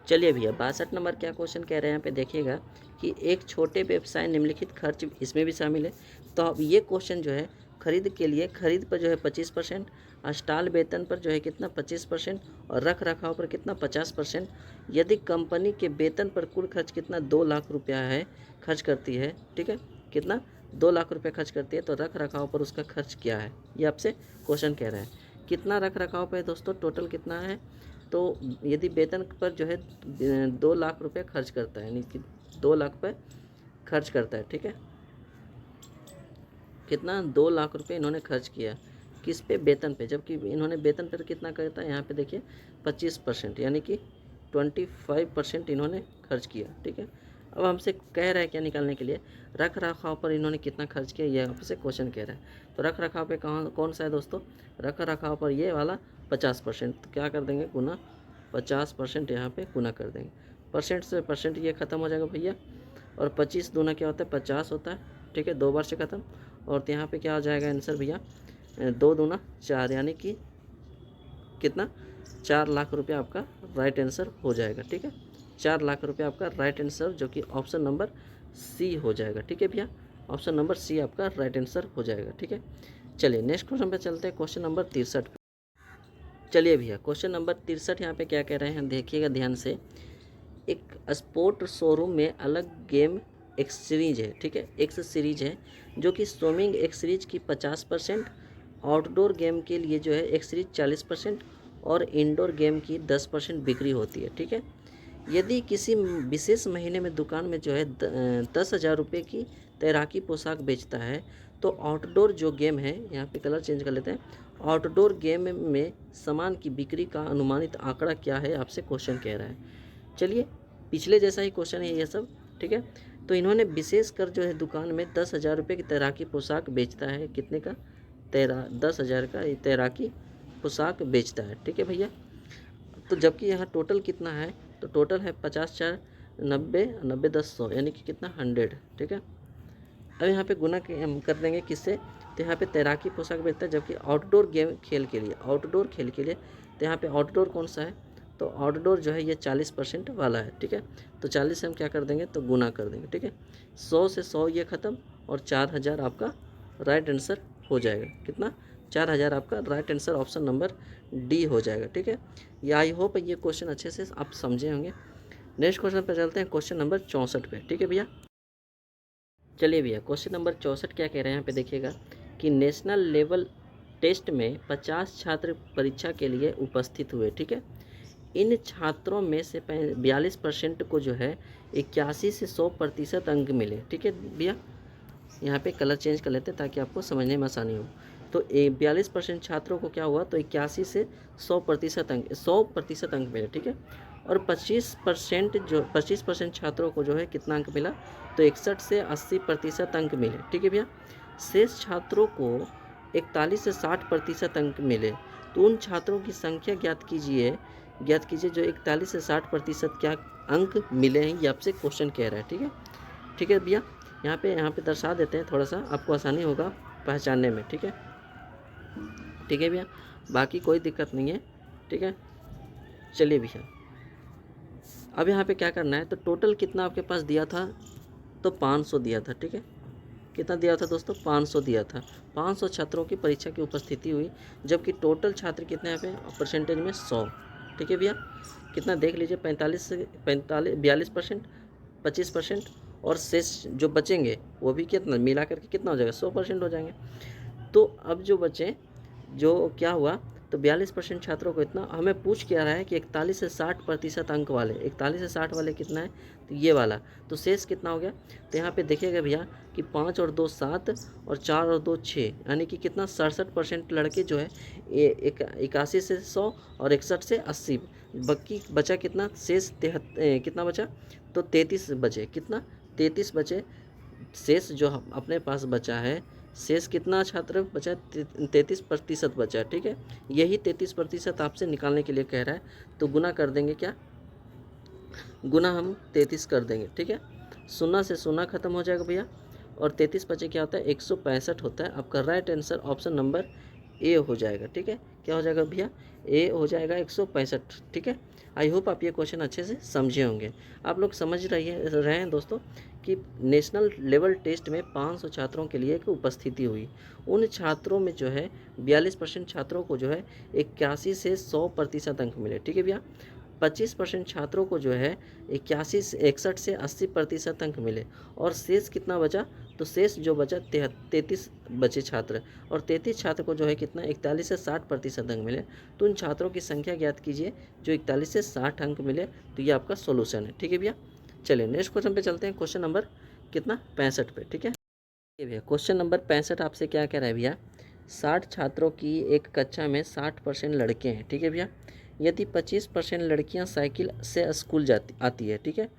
Speaker 1: चलिए भैया 62 नंबर क्या क्वेश्चन कह रहे हैं, यहाँ पे देखिएगा कि एक छोटे व्यवसाय निम्नलिखित खर्च इसमें भी शामिल है। तो अब ये क्वेश्चन जो है खरीद के लिए, खरीद पर जो है 25%, स्टॉल वेतन पर जो है कितना 25% और रख रखाव पर कितना 50%। यदि कंपनी के वेतन पर कुल खर्च कितना 2 लाख रुपया है, खर्च करती है, ठीक है, कितना 2 लाख रुपये खर्च करती है, तो रख रखाव पर उसका खर्च क्या है, ये आपसे क्वेश्चन कह रहा है। कितना रख रखाव पे दोस्तों, टोटल कितना है, तो यदि वेतन पर जो है 2 लाख रुपये खर्च करता है, यानी कि 2 लाख रुपये खर्च करता है, ठीक है, कितना 2 लाख रुपये इन्होंने खर्च किया, किस पे, वेतन पे। जबकि इन्होंने वेतन पर कितना करता है, यहाँ पे देखिए 25%, यानी कि 25% इन्होंने खर्च किया, ठीक है। अब हमसे कह रहा है क्या निकालने के लिए, रख रखाव पर इन्होंने कितना खर्च किया, यह हमसे क्वेश्चन कह रहा है। तो रख रखाव पे कौन सा है दोस्तों, रख रखाव पर ये वाला 50%, तो क्या कर देंगे, गुना 50% यहाँ पे गुना कर देंगे, परसेंट से परसेंट ये ख़त्म हो जाएगा भैया, और 25 दूना क्या होता है 50 होता है, ठीक है, 2 बार से ख़त्म। और यहाँ पे क्या आ जाएगा आंसर भैया, 2 दूना 4, यानी कि
Speaker 2: कितना 4 लाख रुपये आपका राइट आंसर हो जाएगा। ठीक है, 4 लाख रुपये आपका राइट आंसर, जो कि ऑप्शन नंबर सी हो जाएगा। ठीक है भैया, ऑप्शन नंबर सी आपका राइट आंसर हो जाएगा। ठीक है, चलिए नेक्स्ट क्वेश्चन पे चलते हैं, क्वेश्चन नंबर 63 पे। चलिए भैया, क्वेश्चन नंबर 63 यहाँ पे क्या कह रहे हैं, देखिएगा ध्यान से। एक स्पोर्ट शोरूम में अलग गेम एक सीरीज है, ठीक है, एक सीरीज है, जो कि स्विमिंग एक सीरीज की 50%, आउटडोर गेम के लिए जो है एक सीरीज 40% और इंडोर गेम की 10% बिक्री होती है। ठीक है, यदि किसी विशेष महीने में दुकान में जो है 10,000 रुपये की तैराकी पोशाक बेचता है, तो आउटडोर जो गेम है, यहाँ पे कलर चेंज कर लेते हैं, आउटडोर गेम में सामान की बिक्री का अनुमानित आंकड़ा क्या है, आपसे क्वेश्चन कह रहा है। चलिए, पिछले जैसा ही क्वेश्चन है ये सब। ठीक है, तो इन्होंने विशेष कर जो है दुकान में 10,000 रुपये की तैराकी पोशाक बेचता है, कितने का, 10,000 का ये तैराकी पोशाक बेचता है। ठीक है भैया, तो जबकि यहाँ टोटल कितना है, तो टोटल है 50 4 90 90 10 100, यानी कि कितना 100। ठीक है, अब यहाँ पे गुना कर देंगे किससे, तो यहाँ पे तैराकी पोशाक बेचता है, जबकि आउटडोर गेम खेल के लिए, आउटडोर खेल के लिए, तो यहाँ पे आउटडोर कौन सा है, तो आउटडोर जो है ये 40% वाला है। ठीक है, तो 40 से हम क्या कर देंगे, तो गुना कर देंगे। ठीक है, 100 से 100 ये ख़त्म, और 4,000 आपका राइट आंसर हो जाएगा। कितना, 4,000 आपका right answer, option number D हो जाएगा। ठीक है, ये आई होप ये क्वेश्चन अच्छे से आप समझे होंगे। नेक्स्ट क्वेश्चन पर चलते हैं, क्वेश्चन नंबर 64 पे। ठीक है भैया, चलिए भैया, क्वेश्चन नंबर 64 क्या कह रहे हैं यहाँ पे देखिएगा, कि नेशनल लेवल टेस्ट में 50 छात्र परीक्षा के लिए उपस्थित हुए। ठीक है, इन छात्रों में से 42% को जो है 81 से 100% अंक मिले। ठीक है भैया, यहाँ पे कलर चेंज कर लेते हैं ताकि आपको समझने में आसानी हो। तो 42% छात्रों को क्या हुआ, तो 81 से 100% अंक मिले। ठीक है, और 25% छात्रों को जो है कितना अंक मिला, तो 61 से 80% अंक मिले। ठीक है भैया, शेष छात्रों को 41 से 60% अंक मिले। तो उन छात्रों की संख्या ज्ञात कीजिए जो 41 से 60% क्या अंक मिले हैं, ये आपसे क्वेश्चन कह रहा है। ठीक है, ठीक है भैया, यहाँ पे दर्शा देते हैं, थोड़ा सा आपको आसानी होगा पहचानने में। ठीक है, ठीक है भैया, बाकी कोई दिक्कत नहीं है। ठीक है, चलिए भैया, अब यहाँ पे क्या करना है, तो टोटल कितना आपके पास दिया था, तो 500 दिया था। ठीक है, कितना दिया था दोस्तों, 500 दिया था। 500 छात्रों की परीक्षा की उपस्थिति हुई, जबकि टोटल छात्र कितने यहाँ पे परसेंटेज में 100। ठीक है भैया, कितना देख लीजिए, 42%, 25%, और शेष जो बचेंगे वो भी कितना मिला करके कितना हो जाएगा, 100% हो जाएंगे। तो अब जो बचे, जो क्या हुआ, तो 42% छात्रों को इतना, हमें पूछ क्या रहा है कि 41 से 60% अंक वाले, 41 से 60 वाले कितना है, तो ये वाला, तो शेष कितना हो गया, तो यहाँ पे देखिएगा भैया कि 5 और 2 7 और 4 और 2 6, यानी कि कितना 67% लड़के जो है 81 से 100 और 61 से 80, बाकी बचा कितना शेष, कितना बचा, तो 33 बचे, कितना 33 बचे शेष, जो अपने पास बचा है शेष कितना छात्र बचा, 33% बचा। ठीक है, यही 33% आपसे निकालने के लिए कह रहा है, तो गुना कर देंगे, क्या गुना हम 33 कर देंगे। ठीक है, 0 से 0 खत्म हो जाएगा भैया, और 33 बचे क्या होता है, 165 होता है। आपका right answer option number A हो जाएगा। ठीक है, क्या हो जाएगा भैया, ए हो जाएगा 165। ठीक है, आई होप आप ये क्वेश्चन अच्छे से समझे होंगे। आप लोग समझ रहे हैं दोस्तों कि नेशनल लेवल टेस्ट में 500 छात्रों के लिए एक उपस्थिति हुई। उन छात्रों में जो है 42% छात्रों को जो है 81 से 100% अंक मिले। ठीक है भैया, 25% छात्रों को जो है 81 से 61 से 80% अंक मिले, और शेष कितना बचा, तो शेष जो बचा 33 बचे छात्र, और 33 छात्र को जो है कितना 41 से 60% अंक मिले। तो उन छात्रों की संख्या ज्ञात कीजिए जो 41 से 60 अंक मिले, तो ये आपका सोल्यूशन है। ठीक है भैया, चलिए नेक्स्ट क्वेश्चन पे चलते हैं, क्वेश्चन नंबर कितना 65 पे। ठीक है भैया, क्वेश्चन नंबर 65 आपसे क्या कह रहा है भैया, 60 छात्रों की एक कक्षा में 60% लड़के हैं। ठीक है भैया, यदि 25% लड़कियां साइकिल से स्कूल आती है, ठीक है,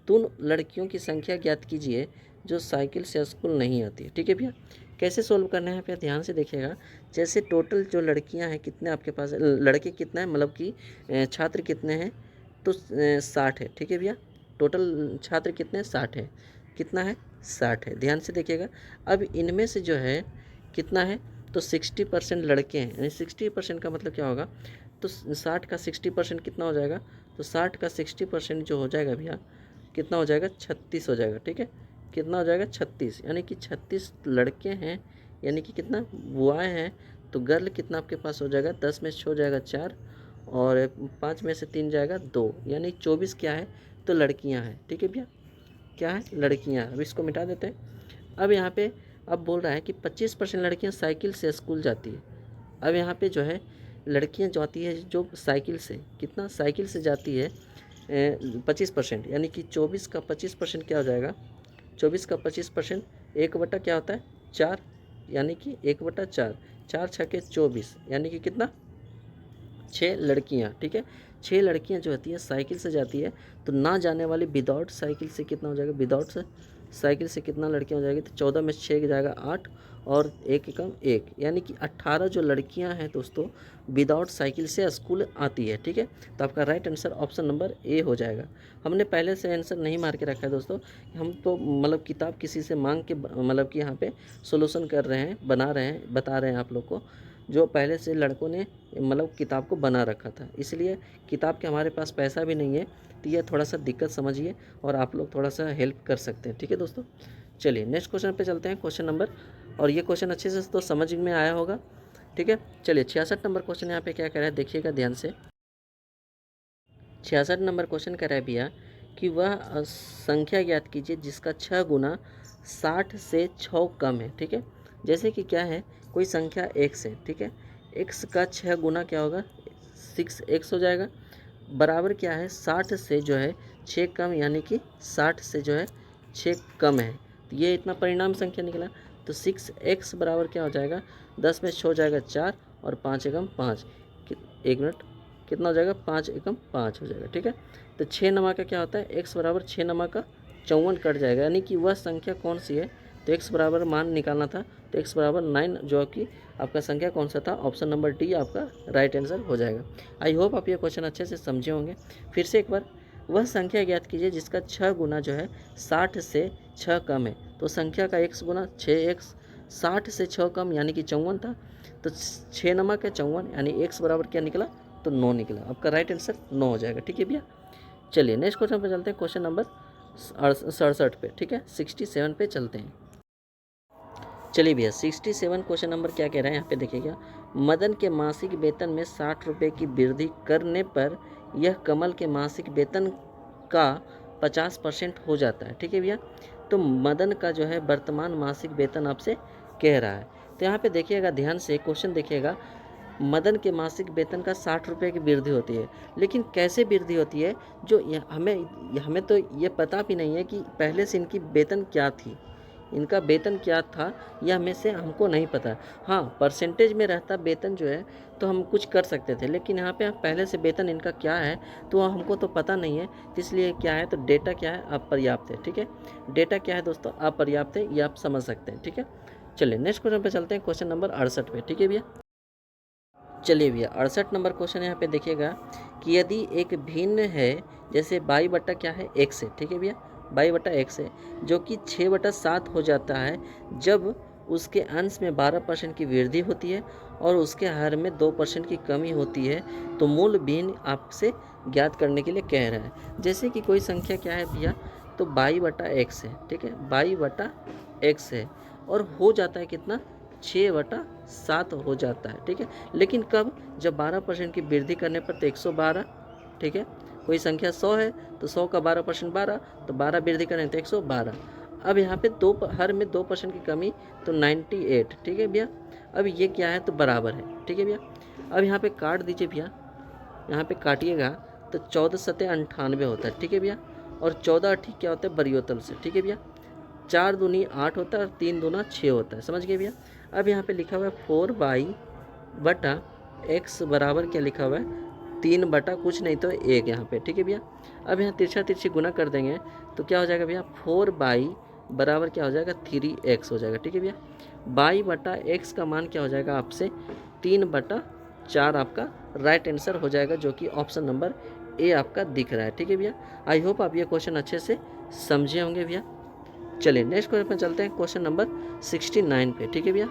Speaker 2: तो उन लड़कियों की संख्या ज्ञात कीजिए जो साइकिल से स्कूल नहीं आती है। ठीक है भैया, कैसे सोल्व करना है, फिर ध्यान से देखिएगा। जैसे टोटल जो लड़कियां हैं कितने आपके पास, लड़के कितना है, मतलब कि छात्र कितने हैं, तो 60 है। ठीक है भैया, टोटल छात्र कितने हैं, 60 है, कितना है, 60 है। ध्यान से देखिएगा, अब इनमें से जो है कितना है, तो 60% लड़के हैं, यानी 60% का मतलब क्या होगा, तो 60 का 60% कितना हो जाएगा, तो 60 का 60% जो हो जाएगा भैया कितना हो जाएगा, 36 हो जाएगा। ठीक है, कितना हो जाएगा, 36, यानी कि 36 लड़के हैं, यानी कि कितना बुआएँ हैं, तो गर्ल कितना आपके पास हो जाएगा, 10 में से हो जाएगा 4 और 5 में से 3 जाएगा 2, यानी 24 क्या है, तो लड़कियां हैं। ठीक है भैया, क्या है, लड़कियां। अब इसको मिटा देते हैं। अब यहाँ पे अब बोल रहा है कि 25% लड़कियां साइकिल से स्कूल जाती है। अब यहाँ पे जो है लड़कियां जाती है जो साइकिल से, कितना, साइकिल से जाती है 25%, यानी कि 24 का 25% क्या हो जाएगा, 24 का 25% 1/, क्या होता है, 4, यानी कि 1/4, 4 छके 24, यानी कि कितना, 6 लड़कियाँ। ठीक है, 6 लड़कियाँ जो होती है साइकिल से जाती है, तो ना जाने वाली विदाउट साइकिल से कितना हो जाएगा, विदाउट साइकिल से कितना लड़कियाँ हो जाएगी, तो 14 में 6 जाएगा 8 और 1 एकम 1, यानी कि 18 जो लड़कियां हैं दोस्तों विदाउट साइकिल से स्कूल आती है। ठीक है, तो आपका right answer option number A हो जाएगा। हमने पहले से आंसर नहीं मार के रखा है दोस्तों, हम तो मतलब किताब किसी से मांग के मतलब कि यहाँ पे सोल्यूशन कर रहे हैं, बना रहे हैं, बता रहे हैं आप लोग को, जो पहले से लड़कों ने मतलब किताब को बना रखा था, इसलिए किताब के हमारे पास पैसा भी नहीं है, तो ये थोड़ा सा दिक्कत समझिए और आप लोग थोड़ा सा हेल्प कर सकते हैं। ठीक है दोस्तों, चलिए नेक्स्ट क्वेश्चन पे चलते हैं, क्वेश्चन नंबर, और ये क्वेश्चन अच्छे से तो समझ में आया होगा। ठीक है, चलिए 66 नंबर क्वेश्चन यहाँ पे क्या कह रहा है, देखिएगा ध्यान से। 66 नंबर क्वेश्चन कह रहा है भैया कि वह संख्या ज्ञात कीजिए जिसका 6 गुना 60 से 6 कम है। ठीक है, जैसे कि क्या है, कोई संख्या x है। ठीक है, x का 6 गुना क्या होगा, 6x हो जाएगा, बराबर क्या है, 60 से जो है 6 कम, यानी कि 60 से जो है 6 कम है, तो ये इतना परिणाम संख्या निकला। तो 6x बराबर क्या हो जाएगा, 10 में 6 हो जाएगा 4 और 5 एकम 5, एक मिनट, कितना हो जाएगा, 5 एकम 5 हो जाएगा। ठीक है, तो 6 नमा का क्या होता है, x बराबर 6 नमा का 54 कट जाएगा, यानी कि वह संख्या कौन सी है, तो x बराबर मान निकालना था, तो x बराबर 9 जो कि आपका संख्या कौन सा था, ऑप्शन नंबर डी आपका राइट आंसर हो जाएगा। आई होप आप ये क्वेश्चन अच्छे से समझे होंगे। फिर से एक बार, वह संख्या ज्ञात कीजिए जिसका 6 गुना जो है 60 से 6 कम है, तो संख्या का x गुना 6x, 60 से 6 कम यानी कि 54 था, तो 6 नमा का 54, यानी x बराबर क्या निकला, तो 9 निकला, आपका राइट आंसर 9 हो जाएगा। ठीक है भैया, चलिए नेक्स्ट क्वेश्चन पे चलते हैं, क्वेश्चन नंबर 67 पे। ठीक है, 67 पे चलते हैं। चलिए भैया 67 क्वेश्चन नंबर क्या कह रहा है, यहाँ पे देखिएगा, मदन के मासिक वेतन में 60 रुपये की वृद्धि करने पर यह कमल के मासिक वेतन का 50% हो जाता है। ठीक है भैया, तो मदन का जो है वर्तमान मासिक वेतन आपसे कह रहा है, तो यहाँ पे देखिएगा ध्यान से, क्वेश्चन देखिएगा, मदन के मासिक वेतन का 60 रुपये की वृद्धि होती है, लेकिन कैसे वृद्धि होती है, जो हमें तो ये पता भी नहीं है कि पहले से इनकी वेतन क्या थी, इनका वेतन क्या था, यह हमें से हमको नहीं पता। हाँ, परसेंटेज में रहता वेतन जो है तो हम कुछ कर सकते थे, लेकिन यहाँ पे पहले से वेतन इनका क्या है तो हमको तो पता नहीं है, तो इसलिए क्या है, तो डेटा क्या है, अपर्याप्त है। ठीक है, डेटा क्या है दोस्तों, अपर्याप्त है, ये आप समझ सकते हैं। ठीक है, चलिए नेक्स्ट क्वेश्चन पे चलते हैं, क्वेश्चन नंबर 68 पे। ठीक है भैया, चलिए भैया 68 नंबर क्वेश्चन यहाँ पे देखिएगा कि यदि एक भिन्न है, जैसे बाई बट्टा क्या है, x है। ठीक है भैया, बाई बट्टा x है, जो कि 6/7 हो जाता है जब उसके अंश में 12% की वृद्धि होती है और उसके हर में 2% की कमी होती है, तो मूल भिन्न आपसे ज्ञात करने के लिए कह रहा है। जैसे कि कोई संख्या क्या है भैया, तो बाई बट्टा x है। ठीक है, बाई बट्टा x है और हो जाता है कितना, 6/7 हो जाता है। ठीक है, लेकिन कब, जब 12% की वृद्धि करने पर, तो 112। ठीक है, कोई संख्या 100 है तो 100 का 12% 12, तो 12 वृद्धि करें तो 112। अब यहाँ पे हर में 2% की कमी, तो 98। ठीक है भैया, अब ये क्या है, तो बराबर है। ठीक है भैया, अब यहाँ पे काट दीजिए भैया, यहाँ पे काटिएगा तो 14 सत्ते 98 होता है। ठीक है भैया, और 14 ठीक क्या होता है, बरियोतल से। ठीक है भैया, 4 दूनी 8 होता है और 3 दूना 6 होता है, समझ गए भैया। अब यहाँ पे लिखा हुआ है 4/x बराबर क्या लिखा हुआ है, 3 कुछ नहीं तो 1 यहाँ पे। ठीक है भैया, अब यहाँ तिरछा तिरछी गुना कर देंगे तो क्या हो जाएगा भैया, 4 बराबर क्या हो जाएगा, 3x हो जाएगा। ठीक है भैया, x का मान क्या हो जाएगा आपसे, 3/4 आपका राइट आंसर हो जाएगा, जो कि ऑप्शन नंबर ए आपका दिख रहा है। ठीक है भैया, आई होप आप ये क्वेश्चन अच्छे से समझे होंगे भैया। चलिए नेक्स्ट क्वेश्चन पे चलते हैं, क्वेश्चन नंबर 69 पे। ठीक है भैया,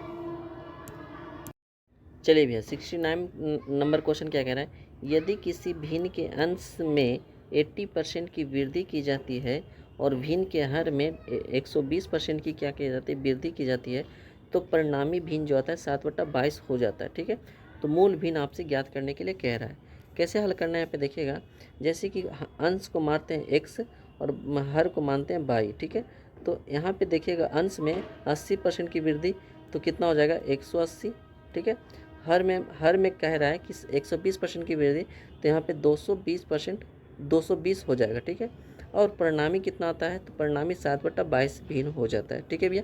Speaker 2: चलिए भैया 69 नंबर क्वेश्चन क्या कह रहा है, यदि किसी भिन्न के अंश में 80% की वृद्धि की जाती है और भिन्न के हर में 120% की क्या की जाती है, वृद्धि की जाती है, तो परिणामी भिन्न जो आता है 7/22 हो जाता है। ठीक है, तो मूल भिन्न आपसे ज्ञात करने के लिए कह रहा है। कैसे हल करना है यहाँ पे देखिएगा, जैसे कि अंश को मानते हैं x और हर को मानते हैं y। ठीक है, तो यहाँ पे देखिएगा अंश में 80% की वृद्धि तो कितना हो जाएगा 180। ठीक है, हर में कह रहा है कि 120% की वृद्धि, तो यहाँ पे 220% 220 हो जाएगा। ठीक है, और परिणामी कितना आता है, तो परिणामी 7/22 भिन्न हो जाता है। ठीक है भैया,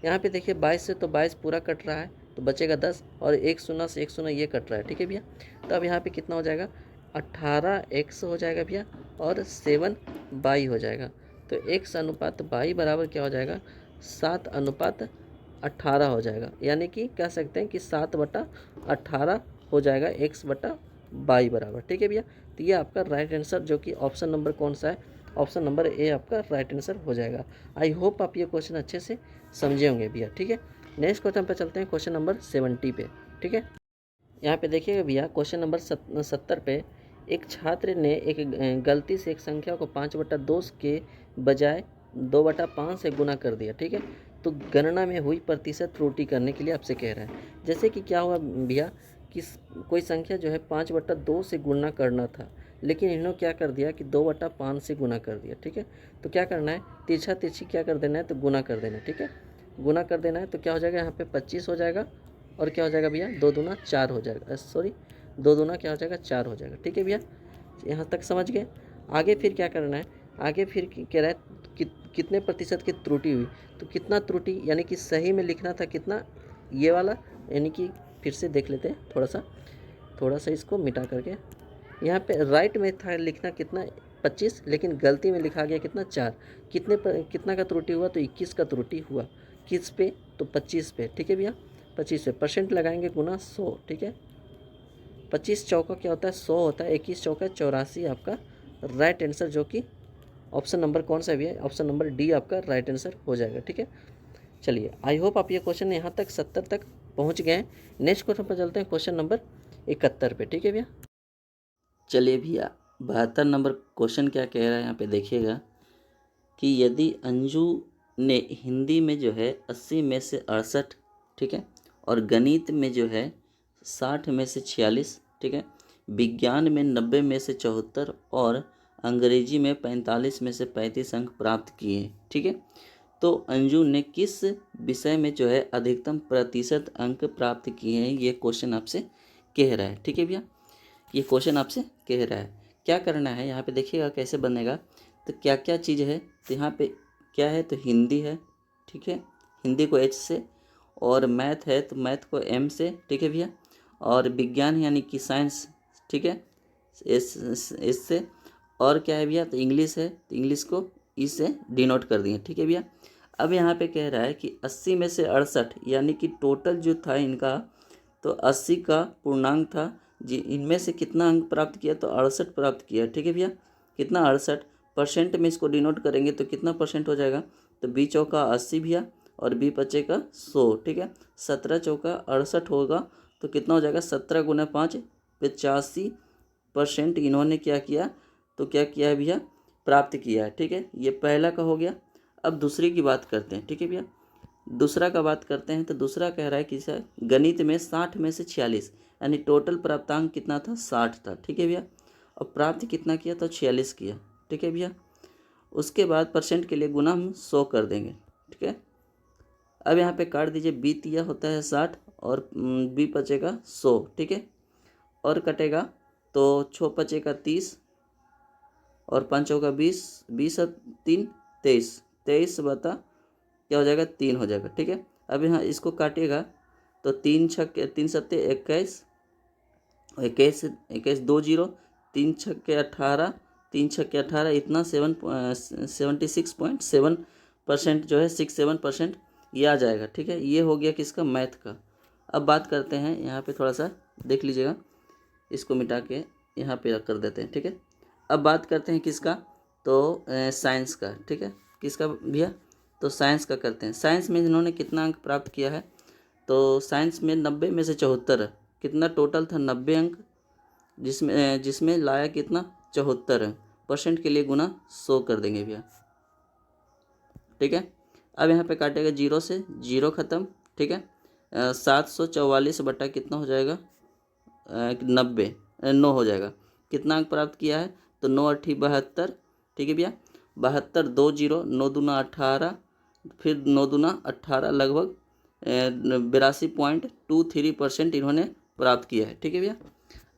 Speaker 2: यहाँ पे देखिए 22 से तो 22 पूरा कट रहा है तो बचेगा 10, और 1 शून्य से 1 शून्य ये कट रहा है। ठीक है भैया, तो अब यहाँ पे कितना हो जाएगा 18x हो जाएगा भैया, और 7 y हो जाएगा। तो x अनुपात y बराबर क्या हो जाएगा 7/18 हो जाएगा, यानी कि कह सकते हैं कि 7/18 हो जाएगा x/y बराबर। ठीक है भैया, तो ये आपका राइट आंसर जो कि ऑप्शन नंबर कौन सा है, ऑप्शन नंबर ए आपका राइट आंसर हो जाएगा। आई होप आप ये क्वेश्चन अच्छे से समझे होंगे भैया। ठीक है, नेक्स्ट क्वेश्चन पे चलते हैं, क्वेश्चन नंबर 70 पे। ठीक है, यहाँ पे देखिएगा भैया क्वेश्चन नंबर 70 पे, एक छात्र ने एक गलती से एक संख्या को 5/2 के बजाय 2/5 से गुना कर दिया। ठीक है, तो गणना में हुई प्रतिशत त्रुटि करने के लिए आपसे कह रहा है। जैसे कि क्या हुआ भैया कि कोई संख्या जो है 5/2 से गुना करना था, लेकिन इन्होंने क्या कर दिया कि 2/5 से गुना कर दिया। ठीक है, तो क्या करना है, तिरछा तिरछी क्या कर देना है, तो गुना कर देना है। ठीक है, गुना कर देना है, तो क्या हो जाएगा यहाँ पे 25 हो जाएगा, और क्या हो जाएगा भैया 2 दूना 4 हो जाएगा, सॉरी 2 दूना क्या हो जाएगा 4 हो जाएगा। ठीक है भैया, यहाँ तक समझ गए। आगे फिर क्या करना है, आगे फिर कह रहा है कितने प्रतिशत की त्रुटि हुई, तो कितना त्रुटि यानी कि सही में लिखना था कितना, ये वाला, यानी कि फिर से देख लेते हैं थोड़ा सा इसको मिटा करके। यहाँ पे राइट में था लिखना कितना 25, लेकिन गलती में लिखा गया कितना 4। कितना का त्रुटि हुआ, तो 21 का त्रुटि हुआ। किस पे, तो 25 पे। ठीक है भैया, 25 पे परसेंट लगाएंगे गुना 100। ठीक है, 25 चौका क्या होता है 100 होता है, 21 चौका 84 आपका राइट आंसर, जो कि ऑप्शन नंबर कौन सा भी है, ऑप्शन नंबर डी आपका राइट आंसर हो जाएगा। ठीक है, चलिए आई होप आप ये क्वेश्चन यहाँ तक 70 तक पहुँच गए हैं। नेक्स्ट क्वेश्चन पर चलते हैं, क्वेश्चन नंबर 71 पे। ठीक है भैया,
Speaker 1: चलिए भैया 72 नंबर क्वेश्चन क्या कह रहा है, यहाँ पे देखिएगा कि यदि अंजू ने हिंदी में जो है 80 में से 68, ठीक है, और गणित में जो है 60 में से 46, ठीक है, विज्ञान में 90 में से 74 और अंग्रेजी में 45 में से 35 अंक प्राप्त किए। ठीक है, तो अंजू ने किस विषय में जो है अधिकतम प्रतिशत अंक प्राप्त किए हैं, ये क्वेश्चन आपसे कह रहा है। ठीक है भैया, ये क्वेश्चन आपसे कह रहा है। क्या करना है यहाँ पे देखिएगा कैसे बनेगा, तो क्या क्या चीज़ है, तो यहाँ पे क्या है, तो हिंदी है। ठीक है, हिंदी को एच से, और मैथ है तो मैथ को एम से। ठीक है भैया, और विज्ञान यानी कि साइंस, ठीक है, एस से, और क्या है भैया, तो इंग्लिश है तो इंग्लिश को ई से डिनोट कर दिए। ठीक है भैया, अब यहाँ पे कह रहा है कि 80 में से 68, यानी कि टोटल जो था इनका, तो 80 का पूर्णांक था जी, इनमें से कितना अंक प्राप्त किया, तो 68 प्राप्त किया। ठीक है भैया, कितना 68, परसेंट में इसको डिनोट करेंगे तो कितना परसेंट हो जाएगा, तो 20 चौका 80 भैया, और 20 बचेगा 100। ठीक है, 17 चौका 68 होगा, तो कितना हो जाएगा 17 गुना 5 85% इन्होंने क्या किया, तो क्या किया है भैया, प्राप्त किया है। ठीक है, ये पहला का हो गया। अब दूसरे की बात करते हैं। ठीक है भैया, दूसरा का बात करते हैं, तो दूसरा कह रहा है कि सर गणित में 60 में से 46, यानी टोटल प्राप्तांक कितना था 60 था। ठीक है भैया, और प्राप्त कितना किया, तो 46 किया। ठीक है भैया, उसके बाद परसेंट के लिए गुना हम 100 कर देंगे। ठीक है, अब यहाँ पे काट दीजिए, बी तिया होता है 60 और बी बचेगा 100। ठीक है, और कटेगा तो 6 बचेगा 30, और 5 होगा 20, 20 और 3 23, 23 बता क्या हो जाएगा 3 हो जाएगा। ठीक है, अब यहाँ इसको काटिएगा तो 3 छक्के 3 सत्ते 21, 21 21 2 0, 3 छक्के 18, 3 छक्के 18, इतना 76.7% जो है 67% ये आ जाएगा। ठीक है, ये हो गया किसका, मैथ का। अब बात करते हैं, यहाँ पे थोड़ा सा देख लीजिएगा, इसको मिटा के यहाँ पे कर देते हैं। ठीक है, अब बात करते हैं किसका, तो साइंस का। ठीक है, किसका भैया, तो साइंस का करते हैं। साइंस में इन्होंने कितना अंक प्राप्त किया है, तो साइंस में 90 में से 74 कितना टोटल था 90 अंक, जिसमें लाया कितना 74 अंक। परसेंट के लिए गुना 100 कर देंगे भैया, ठीक है। अब यहाँ पे काटेगा 0 से, 0 खत्म, ठीक है। 744 बटा कितना हो जाएगा 9 हो जाएगा। कितना अंक प्राप्त किया है तो 9 8 72, ठीक है भैया। 72 2 0, 9 दूना 18, फिर 9 दूना 18, लगभग 82.23% इन्होंने प्राप्त किया है, ठीक है भैया।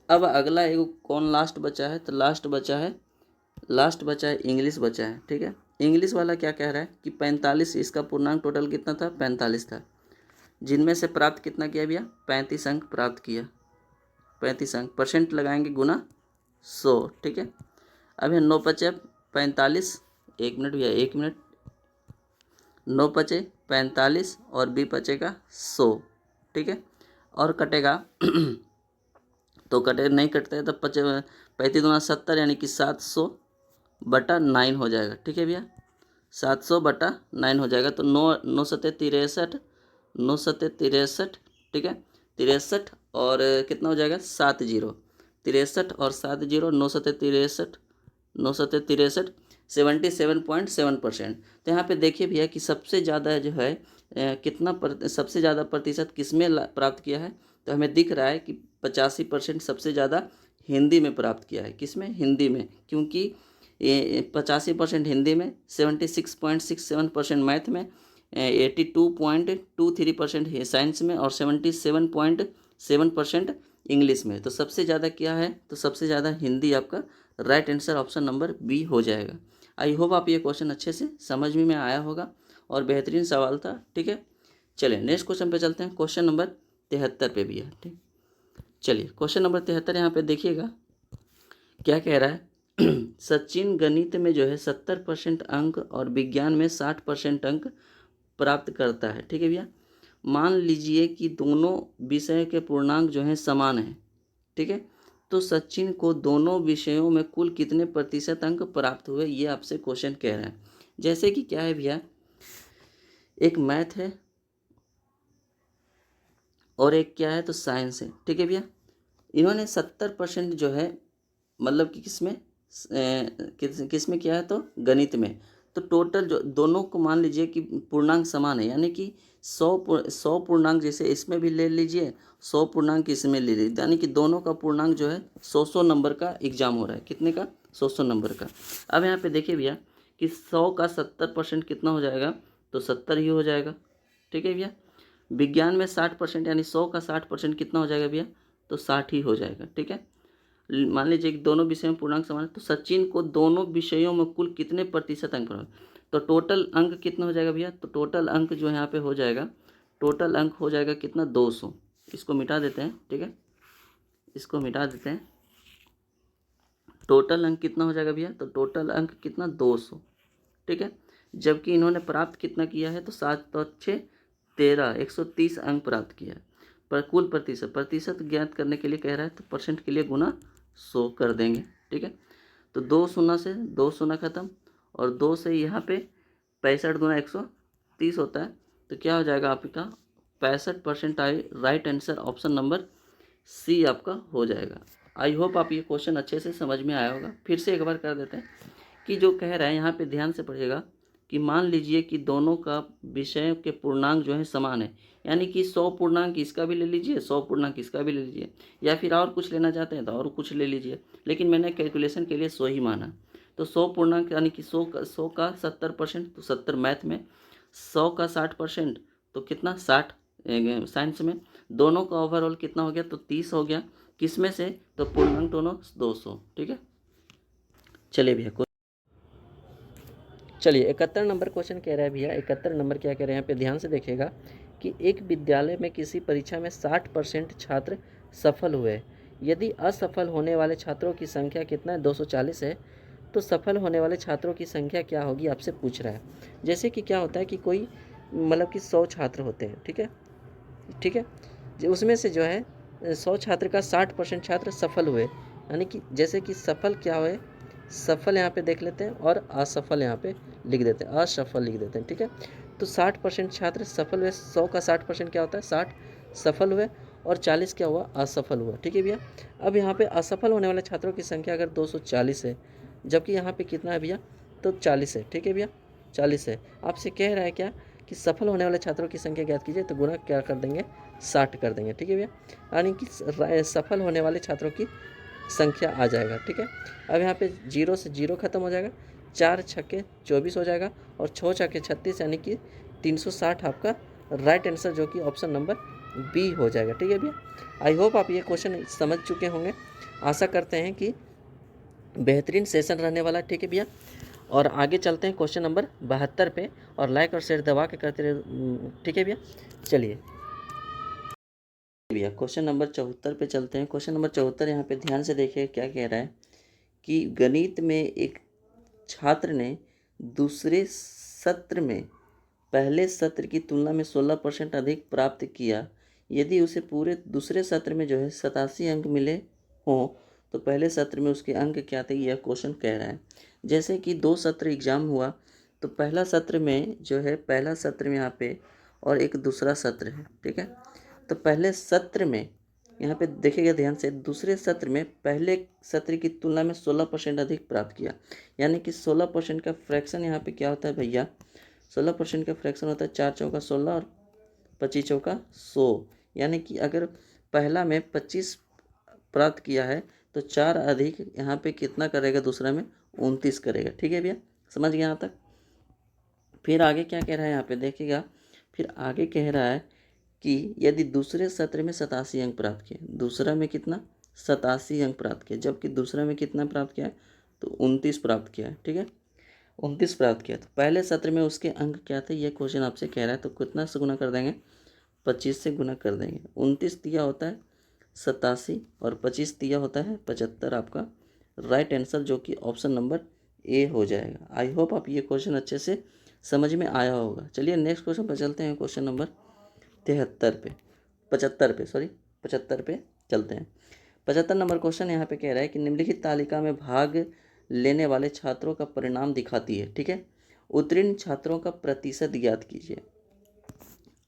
Speaker 1: अब अगला एक कौन लास्ट बचा है तो लास्ट बचा है इंग्लिश बचा है, ठीक है। इंग्लिश वाला क्या कह रहा है कि 45, इसका पूर्णांक टोटल कितना था 45 था, जिनमें से प्राप्त कितना किया भैया 35 अंक प्राप्त किया। 35 अंक, परसेंट लगाएंगे गुना 100, ठीक है। अब है 9 पचे 45, 1 मिनट भैया 1 मिनट, 9 पचे 45 और बी पचेगा 100, ठीक है। और कटेगा तो कटे नहीं कटते तो 35 दूना 70 यानी कि 700 बटा 9 हो जाएगा, ठीक है भैया। 700 बटा 9 हो जाएगा। तो 9 सत्ते 63, 9 सत्ते 63, ठीक है। 63 और कितना हो जाएगा 7 0, 63 और 7 0, 9 सत्ते 63, 9 सत्ते 63, 77.7%। तो यहाँ पे देखिए भैया कि सबसे ज़्यादा जो है सबसे ज़्यादा प्रतिशत किस में प्राप्त किया है तो हमें दिख रहा है कि 85% सबसे ज़्यादा हिंदी में प्राप्त किया है। किस में? हिंदी में, क्योंकि ये 85% हिंदी में, 76.67% मैथ में, 82.23% साइंस में और 77.7% इंग्लिश में। तो सबसे ज़्यादा क्या है तो सबसे ज़्यादा हिंदी आपका right answer option number B हो जाएगा। आई होप आप ये क्वेश्चन अच्छे से समझ में आया होगा और बेहतरीन सवाल था, ठीक है। चलिए नेक्स्ट क्वेश्चन पे चलते हैं। क्वेश्चन नंबर 73 पे भी है, ठीक। चलिए क्वेश्चन नंबर 73 यहाँ पे देखिएगा क्या कह रहा है। सचिन गणित में जो है 70% अंक और विज्ञान में 60% अंक प्राप्त करता है, ठीक है भैया। मान लीजिए कि दोनों विषय के पूर्णांक जो हैं समान हैं, ठीक है। तो सचिन को दोनों विषयों में कुल कितने प्रतिशत अंक प्राप्त हुए, ये आपसे क्वेश्चन कह रहा है। जैसे कि क्या है भैया, एक मैथ है और एक क्या है तो साइंस है, ठीक है भैया। इन्होंने 70% जो है मतलब कि किस में किया है तो गणित में। तो टोटल जो दोनों को मान लीजिए कि पूर्णांक समान है, यानी कि 100 पूर्णांक जैसे इसमें भी ले लीजिए, 100 पूर्णांक इसमें ले लीजिए, यानी कि दोनों का पूर्णांक जो है 100 नंबर का एग्जाम हो रहा है। कितने का? 100 नंबर का। अब यहाँ पे देखिए भैया कि 100 का 70% कितना हो जाएगा तो 70 ही हो जाएगा, ठीक है भैया। विज्ञान में 60% यानी 100 का 60% कितना हो जाएगा भैया तो 60 ही हो जाएगा, ठीक है। मान लीजिए कि दोनों विषयों में पूर्णांक समान है, तो सचिन को दोनों विषयों में कुल कितने प्रतिशत अंक प्राप्त, तो टोटल अंक कितना हो जाएगा भैया तो टोटल अंक जो यहाँ पे हो जाएगा, टोटल अंक हो जाएगा कितना 200। इसको मिटा देते हैं, ठीक है, इसको मिटा देते हैं। टोटल अंक कितना हो जाएगा भैया तो टोटल अंक कितना 200, ठीक है। जबकि इन्होंने प्राप्त कितना किया है तो 7 तो 6 13, 130 अंक प्राप्त किया है। पर कुल प्रतिशत ज्ञात करने के लिए कह रहा है तो परसेंट के लिए गुना 100 कर देंगे, ठीक है। तो 2 शून्य से 2 शून्य खत्म और 2 से यहाँ पे 65 दूना 130 होता है। तो क्या हो जाएगा आपका 65% I right answer option number सी आपका हो जाएगा। आई होप आप ये क्वेश्चन अच्छे से समझ में आया होगा। फिर से एक बार कर देते हैं कि जो कह रहा है यहाँ पे ध्यान से पढ़िएगा कि मान लीजिए कि दोनों का विषय के पूर्णांक जो है समान है, यानी कि 100 पूर्णांक इसका भी ले लीजिए, 100 पूर्णांक इसका भी ले लीजिए, या फिर और कुछ लेना चाहते हैं तो और कुछ ले लीजिए, लेकिन मैंने कैलकुलेशन के लिए 100 ही माना। तो 100 पूर्णांक यानी कि 100 का 70% तो 70 मैथ में, 100 का 60% तो कितना 60 साइंस में। दोनों का ओवरऑल कितना हो गया तो 30 हो गया। किस में से तो पूर्णांक दोनों 200, ठीक है। चलिए भैया चलिए 71 नंबर क्वेश्चन कह रहा है भैया, 71 नंबर क्या कह रहे हैं यहाँ पे ध्यान से देखिएगा कि एक विद्यालय में किसी परीक्षा में 60% छात्र सफल हुए, यदि असफल होने वाले छात्रों की संख्या कितना है 240 है, तो सफल होने वाले छात्रों की संख्या क्या होगी आपसे पूछ रहा है। जैसे कि क्या होता है कि कोई मतलब कि 100 छात्र होते हैं, ठीक है, ठीक है। उसमें से जो है 100 छात्र का 60% छात्र सफल हुए, यानी कि जैसे कि सफल क्या हुए, सफल यहाँ पे देख लेते हैं और असफल यहाँ पे लिख देते हैं, असफल लिख देते हैं, ठीक है। तो 60% छात्र सफल हुए, 100 का 60% क्या होता है 60 सफल हुए
Speaker 2: और 40 क्या हुआ, असफल हुआ। ठीक है भैया। अब यहाँ पे असफल होने वाले छात्रों की संख्या अगर 240 है, जबकि यहाँ पे कितना है भैया, तो 40 है। ठीक है भैया, 40 है। आपसे कह रहा है क्या कि सफल होने वाले छात्रों की संख्या ज्ञात कीजिए, तो गुना क्या कर देंगे, 60 कर देंगे। ठीक है भैया, यानी कि सफल होने वाले छात्रों की संख्या आ जाएगा। ठीक है। अब यहाँ पे 0 से 0 खत्म हो जाएगा, 4 छक्के 24 हो जाएगा और 6 छक्के 36, यानी कि 360 आपका राइट आंसर, जो कि ऑप्शन नंबर बी हो जाएगा। ठीक है भैया। आई होप आप ये क्वेश्चन समझ चुके होंगे। आशा करते हैं कि बेहतरीन सेशन रहने वाला। ठीक है भैया, और आगे चलते हैं क्वेश्चन नंबर 72 पे, और लाइक और शेयर दबा के करते रहे। ठीक है भैया, चलिए भैया क्वेश्चन नंबर 74 पे चलते हैं। क्वेश्चन नंबर 74 यहाँ पे ध्यान से देखिए क्या कह रहा है कि गणित में एक छात्र ने दूसरे सत्र में पहले सत्र की तुलना में 16% अधिक प्राप्त किया। यदि उसे पूरे दूसरे सत्र में जो है 87 अंक मिले हों, तो पहले सत्र में उसके अंक क्या थे, यह क्वेश्चन कह रहा है। जैसे कि 2 सत्र एग्जाम हुआ, तो पहला सत्र में जो है, पहला सत्र में यहाँ पे और एक दूसरा सत्र है। ठीक है, तो पहले सत्र में यहाँ पे देखिएगा ध्यान से, दूसरे सत्र में पहले सत्र की तुलना में 16% अधिक प्राप्त किया। यानी कि 16% का फ्रैक्शन यहाँ पे क्या होता है भैया, 16% का फ्रैक्शन होता है 4 चौका 16 और 25 चौका 100। यानी कि अगर पहला में 25 प्राप्त किया है, तो 4 अधिक यहाँ पे कितना करेगा, दूसरा में 29 करेगा। ठीक है भैया, समझ गया यहाँ तक। फिर आगे क्या कह रहा है यहाँ पे देखिएगा, फिर आगे कह रहा है कि यदि दूसरे सत्र में 87 अंक प्राप्त किए, दूसरा में कितना, 87 अंक प्राप्त किया, जबकि दूसरा में कितना प्राप्त किया है, तो 29 प्राप्त किया है। ठीक है, 29 प्राप्त किया। तो पहले सत्र में उसके अंक क्या थे, ये क्वेश्चन आपसे कह रहा है, तो कितना से गुना कर देंगे, 25 से गुना कर देंगे। 29 दिया होता है 87 और 25 दिया होता है 75, आपका राइट आंसर, जो कि ऑप्शन नंबर ए हो जाएगा। आई होप आप ये क्वेश्चन अच्छे से समझ में आया होगा। चलिए नेक्स्ट क्वेश्चन पर चलते हैं, क्वेश्चन नंबर 73 पे, 75 पे, सॉरी 75 पे चलते हैं। 75 नंबर क्वेश्चन यहाँ पे कह रहा है कि निम्नलिखित तालिका में भाग लेने वाले छात्रों का परिणाम दिखाती है। ठीक है, उत्तीर्ण छात्रों का प्रतिशत ज्ञात कीजिए।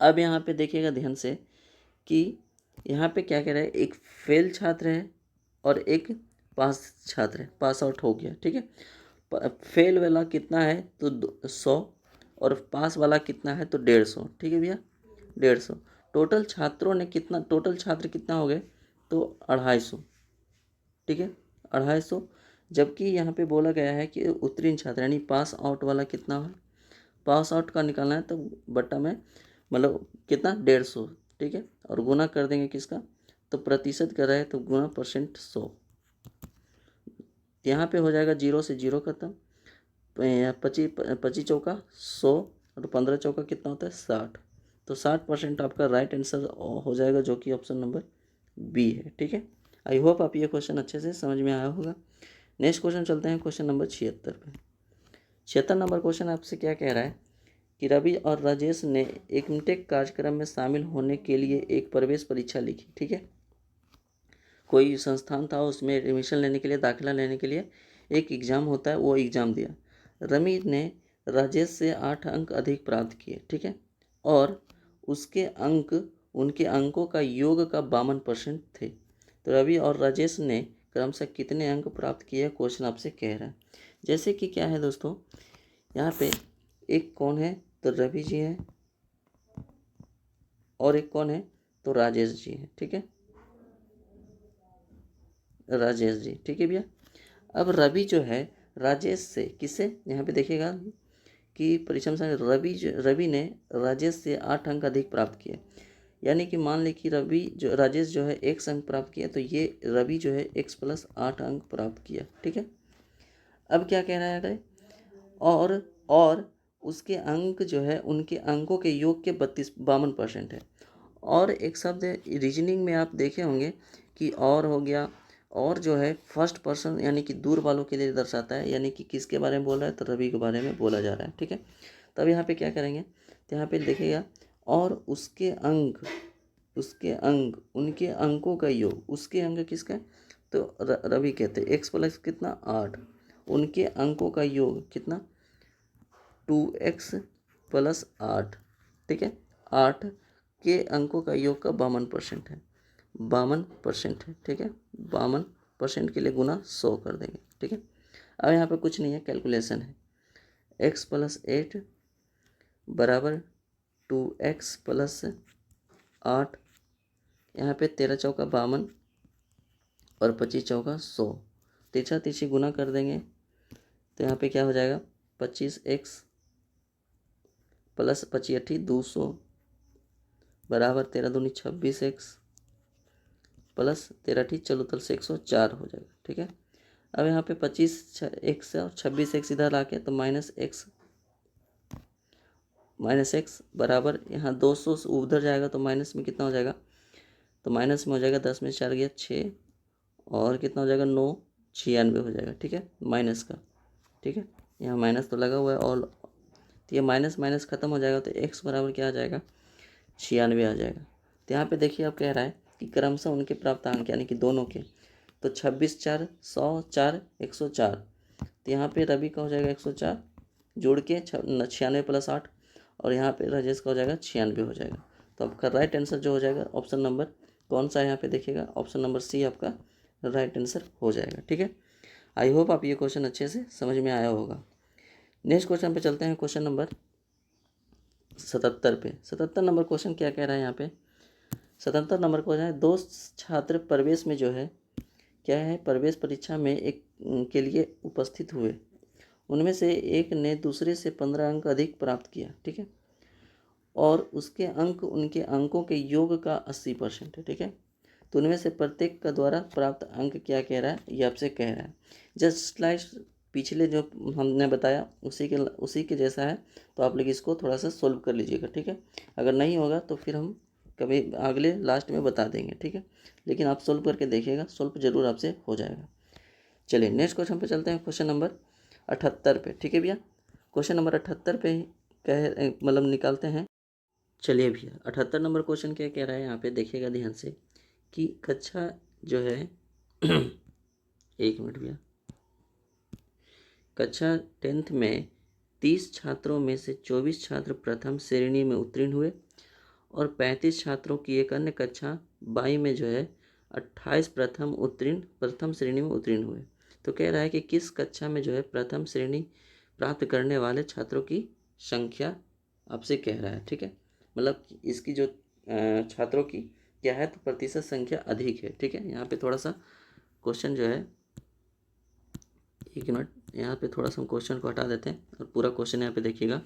Speaker 2: अब यहाँ पे देखिएगा ध्यान से कि यहाँ पे क्या कह रहा है, एक फेल छात्र है और एक पास छात्र है, पास आउट हो गया। ठीक है, फेल वाला कितना है, तो 100, और पास वाला कितना है, तो 150। ठीक है भैया, 150। टोटल छात्रों ने कितना, टोटल छात्र कितना हो गए, तो 250। ठीक है, 250। जबकि यहाँ पे बोला गया है कि उत्तीर्ण छात्र, यानी पास आउट वाला कितना है, पास आउट का निकालना है, तो बट्टा में मतलब कितना, 150। ठीक है, और गुना कर देंगे किसका, तो प्रतिशत कर रहा है, तो गुना परसेंट 100। यहाँ पे हो जाएगा 0 से 0 खत्म, 25 चौका 100 और 15 चौका कितना होता है, 60। तो 60% आपका राइट आंसर हो जाएगा, जो कि ऑप्शन नंबर बी है। ठीक है, आई होप आप ये क्वेश्चन अच्छे से समझ में आया होगा। नेक्स्ट क्वेश्चन चलते हैं, क्वेश्चन नंबर 76 पे। 76 नंबर क्वेश्चन आपसे क्या कह रहा है कि रवि और राजेश ने एक एमटेक कार्यक्रम में शामिल होने के लिए एक प्रवेश परीक्षा लिखी। ठीक है, कोई संस्थान था, उसमें एडमिशन लेने के लिए, दाखिला लेने के लिए एक एग्ज़ाम होता है, वो एग्ज़ाम दिया। रवि ने राजेश से 8 अंक अधिक प्राप्त किए। ठीक है, और उसके अंक, उनके अंकों का योग का 52% थे। तो रवि और राजेश ने क्रमशः कितने अंक प्राप्त किए, क्वेश्चन आपसे कह रहा है। जैसे कि क्या है दोस्तों, यहाँ पे एक कौन है, तो रवि जी हैं, और एक कौन है, तो राजेश जी हैं। ठीक है, राजेश जी। ठीक है भैया, अब रवि जो है राजेश से, किससे, यहाँ पे देखिएगा कि परीक्षा में रवि ने राजेश से 8 अंक अधिक प्राप्त किए। यानी कि मान लें कि राजेश जो है x अंक प्राप्त किया, तो ये रवि जो है x + 8 अंक प्राप्त किया। ठीक है, अब क्या कह रहा है अगर, और उसके अंक जो है, उनके अंकों के योग के 52% है। और एक शब्द रीजनिंग में आप देखे होंगे कि और हो गया, और जो है फर्स्ट पर्सन, यानी कि दूर वालों के लिए दर्शाता है, यानी कि किसके बारे में बोल रहा है, तो रवि के बारे में बोला जा रहा है। ठीक है, तब यहाँ पे क्या करेंगे, तो यहाँ पे देखिएगा, और उसके अंक, उनके अंकों का योग, उसके अंक किसका है, तो रवि कहते हैं x + कितना 8, उनके अंकों का योग कितना, 2x + 8। ठीक है, 8 के अंकों का योग का 52% है। 52% है, ठीक है। 52% के लिए गुना 100 कर देंगे, ठीक है। अब यहाँ पे कुछ नहीं है, कैलकुलेशन है। x + 8 बराबर 2x + 8, यहाँ पे 13 चौका 52 और 25 चौका 100, तिरछा तिरछी गुना कर देंगे तो यहाँ पे क्या हो जाएगा, 25x + 25 200 बराबर 13 दूनी 26x प्लस 13 चौतल से 104 हो जाएगा, ठीक है। अब यहाँ पे 25x और 26x इधर आके तो -x बराबर यहाँ 200 उधर जाएगा तो माइनस में कितना हो जाएगा, तो माइनस में हो जाएगा 10 में 4 गया 6 और कितना हो जाएगा 9, 96 हो जाएगा, ठीक है, माइनस का, ठीक है। यहाँ माइनस तो लगा हुआ है और तो ये माइनस माइनस खत्म हो जाएगा तो x बराबर क्या आ जाएगा, 96 आ जाएगा। तो यहाँ पे देखिए अब कह रहा है कि क्रमशः उनके प्राप्त अंक यानी कि दोनों के, तो 26 4 100 4 104, तो यहाँ पे रवि का हो जाएगा 104 जोड़ के 96 + 8 और यहाँ पे राजेश का हो जाएगा 96 हो जाएगा। तो आपका राइट आंसर जो हो जाएगा ऑप्शन नंबर कौन सा है यहाँ पे देखिएगा, ऑप्शन नंबर सी आपका राइट आंसर हो जाएगा, ठीक है। आई होप आप ये क्वेश्चन अच्छे से समझ में आया होगा। नेक्स्ट क्वेश्चन पे चलते हैं, क्वेश्चन नंबर 77 पे। 77 नंबर क्वेश्चन क्या कह रहा है यहाँ पे, 77 नंबर क्वेश्चन है, 2 छात्र प्रवेश में जो है क्या है, प्रवेश परीक्षा में एक के लिए उपस्थित हुए, उनमें से एक ने दूसरे से 15 अंक अधिक प्राप्त किया, ठीक है, और उसके अंक उनके अंकों के योग का 80% है, ठीक है। तो उनमें से प्रत्येक का द्वारा प्राप्त अंक क्या कह रहा है, ये आपसे कह रहा है। जस्ट स्लाइड पिछले जो हमने बताया उसी के जैसा है, तो आप लोग इसको थोड़ा सा सोल्व कर लीजिएगा, ठीक है। अगर नहीं होगा तो फिर हम कभी अगले लास्ट में बता देंगे, ठीक है, लेकिन आप सोल्व करके देखिएगा, सोल्व जरूर आपसे हो जाएगा। चलिए नेक्स्ट क्वेश्चन पे चलते हैं, क्वेश्चन नंबर 78 पे, ठीक है भैया। क्वेश्चन नंबर 78 पे मतलब निकालते हैं। चलिए भैया 78 नंबर क्वेश्चन क्या कह रहा है यहाँ पे देखिएगा ध्यान से कि कक्षा जो है एक मिनट भैया, कक्षा 10th में 30 छात्रों में से 24 छात्र प्रथम श्रेणी में उत्तीर्ण हुए और 35 छात्रों की एक अन्य कक्षा 22 में जो है 28 प्रथम श्रेणी में उत्तीर्ण हुए। तो कह रहा है कि किस कक्षा में जो है प्रथम श्रेणी प्राप्त करने वाले छात्रों की संख्या आपसे कह रहा है, ठीक है। मतलब इसकी जो छात्रों की क्या है, तो प्रतिशत संख्या अधिक है, ठीक है। यहाँ पे थोड़ा सा क्वेश्चन जो है, एक मिनट, यहाँ पे थोड़ा सा हम क्वेश्चन को हटा देते हैं और पूरा क्वेश्चन यहाँ पे देखिएगा।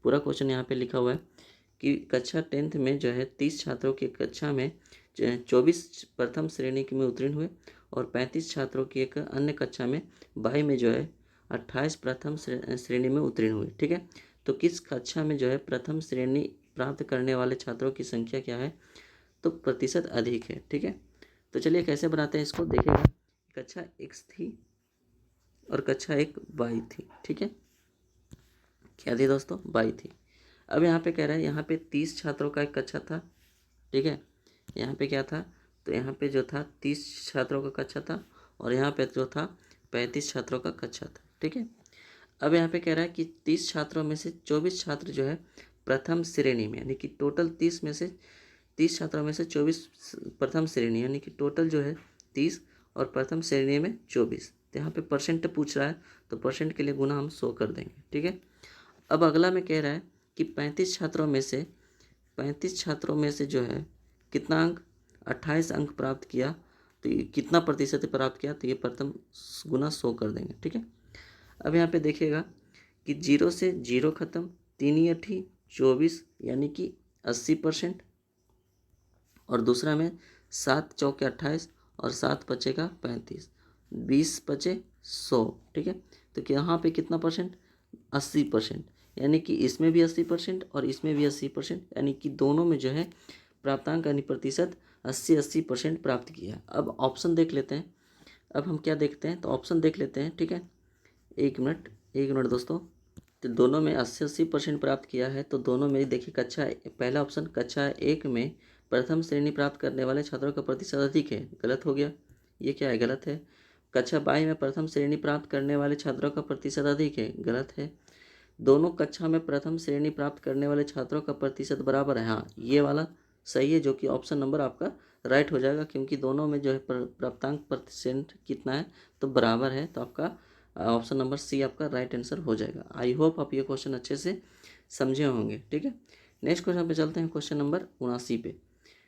Speaker 2: पूरा क्वेश्चन यहाँ पे लिखा हुआ है कि कक्षा 10th में जो है 30 छात्रों की कक्षा में 24 प्रथम श्रेणी में उत्तीर्ण हुए और 35 छात्रों की एक अन्य कक्षा में 22 में जो है 28 प्रथम श्रेणी में उत्तीर्ण हुए, ठीक है। तो किस कक्षा में जो है प्रथम श्रेणी प्राप्त करने वाले छात्रों की संख्या क्या है, तो प्रतिशत अधिक है, ठीक है। तो चलिए कैसे बनाते हैं इसको देखिएगा। कक्षा x थी और कक्षा 1 y थी, ठीक है, क्या थी दोस्तों, y थी। अब यहाँ पे कह रहा है यहाँ पे 30 छात्रों का एक कक्षा था, ठीक है। यहाँ पे क्या था, तो यहाँ पे जो था 30 छात्रों का कक्षा था और यहाँ पे जो था 35 छात्रों का कक्षा था, ठीक है। अब यहाँ पे कह रहा है कि 30 छात्रों में से 24 छात्र जो है प्रथम श्रेणी में, यानी कि टोटल 30 छात्रों में से 24 प्रथम श्रेणी, यानी कि टोटल जो है 30 और प्रथम श्रेणी में 24। तो यहाँ पे परसेंट पूछ रहा है तो परसेंट के लिए गुना हम 100 कर देंगे, ठीक है। अब अगला में कह रहा है कि 35 छात्रों में से जो है कितना अंक, 28 अंक प्राप्त किया, तो ये कितना प्रतिशत प्राप्त किया, तो ये प्रथम गुना 100 कर देंगे, ठीक है। अब यहाँ पे देखिएगा कि 0 से 0 खत्म, 3 8 24 यानी कि 80%, और दूसरा में 7 चौके 28 और 7 बचेगा 35, 20 बचे 100, ठीक है। तो यहाँ पे कितना परसेंट, 80%, यानी कि इसमें भी 80% और इसमें भी 80%, यानी कि दोनों में जो है प्राप्तांक यानी प्रतिशत 80% प्राप्त किया। अब ऑप्शन देख लेते हैं, अब हम क्या देखते हैं, तो ऑप्शन देख लेते हैं, ठीक है। एक मिनट दोस्तों, तो दोनों में 80% प्राप्त किया है, तो दोनों में देखिए पहला ऑप्शन कक्षा 1 में प्रथम श्रेणी प्राप्त करने वाले छात्रों का प्रतिशत अधिक है, गलत हो गया, ये क्या है, गलत है। कक्षा 22 में प्रथम श्रेणी प्राप्त करने वाले छात्रों का प्रतिशत अधिक है, गलत है। दोनों कक्षा में प्रथम श्रेणी प्राप्त करने वाले छात्रों का प्रतिशत बराबर है, हाँ ये वाला
Speaker 1: सही है, जो कि ऑप्शन नंबर आपका राइट हो जाएगा, क्योंकि दोनों में जो है प्राप्तांक परसेंट कितना है तो बराबर है, तो आपका ऑप्शन नंबर सी आपका राइट आंसर हो जाएगा। आई होप आप ये क्वेश्चन अच्छे से समझे होंगे। ठीक है, नेक्स्ट क्वेश्चन पे चलते हैं, क्वेश्चन नंबर 79 पे।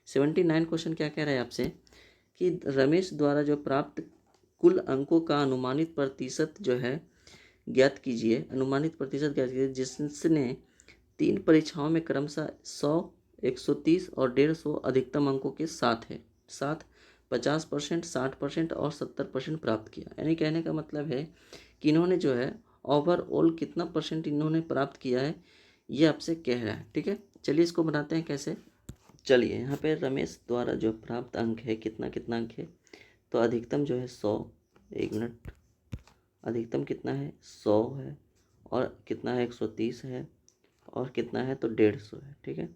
Speaker 1: 79 क्वेश्चन क्या कह रहा है आपसे कि रमेश द्वारा जो प्राप्त कुल अंकों का अनुमानित प्रतिशत जो है ज्ञात कीजिए, अनुमानित प्रतिशत ज्ञात कीजिए जिसने 3 परीक्षाओं में क्रमशः 100, 130 और 150 अधिकतम अंकों के साथ 50%, 60% और 70% प्राप्त किया। यानी कहने का मतलब है कि इन्होंने जो है ओवरऑल कितना परसेंट इन्होंने प्राप्त किया है, ये आपसे कह रहा है। ठीक है, चलिए इसको बनाते हैं कैसे। चलिए यहाँ पे रमेश द्वारा जो प्राप्त अंक है कितना कितना अंक है, तो अधिकतम जो है 100, 1 मिनट, अधिकतम कितना है 100 है, और कितना है 130 है, और कितना है तो 150 है। ठीक है,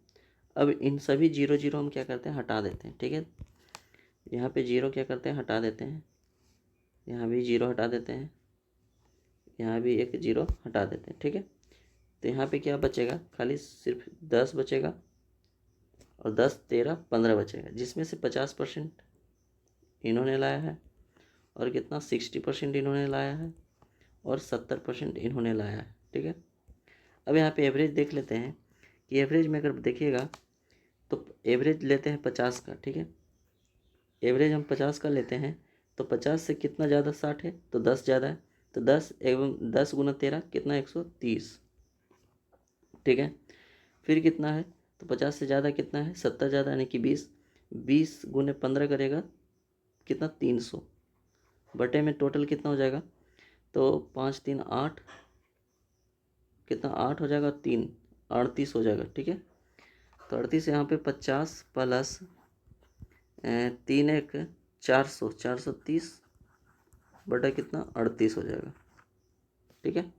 Speaker 1: अब इन सभी जीरो जीरो हम क्या करते हैं हटा देते हैं। ठीक है, यहाँ पे जीरो क्या करते हैं हटा देते हैं, यहाँ भी जीरो हटा देते हैं, यहाँ भी एक जीरो हटा देते हैं। ठीक है, तो यहाँ पे क्या बचेगा, खाली सिर्फ 10 बचेगा, और 10, 13, 15 बचेगा, जिसमें से 50% इन्होंने लाया है, और कितना 60% इन्होंने लाया है, और 70% इन्होंने लाया है। ठीक है, अब यहाँ पे एवरेज देख लेते हैं कि एवरेज में अगर देखिएगा तो एवरेज लेते हैं 50 का। ठीक है, एवरेज हम 50 का लेते हैं, तो 50 से कितना ज़्यादा 60 है, तो 10 ज़्यादा है, तो 10 एवं 10 गुना 13 कितना 130। ठीक है, फिर कितना है, तो 50 से ज़्यादा कितना है 70 ज़्यादा, यानी कि 20, 20 गुने 15 करेगा कितना 300, बटे में टोटल कितना हो जाएगा, तो 5, 3, 8, कितना 8 हो जाएगा, 3, 38 हो जाएगा। ठीक है, तो 38 यहाँ पे 50 प्लस 3, 1, 400, 430 बटा कितना 38 हो जाएगा। ठीक है,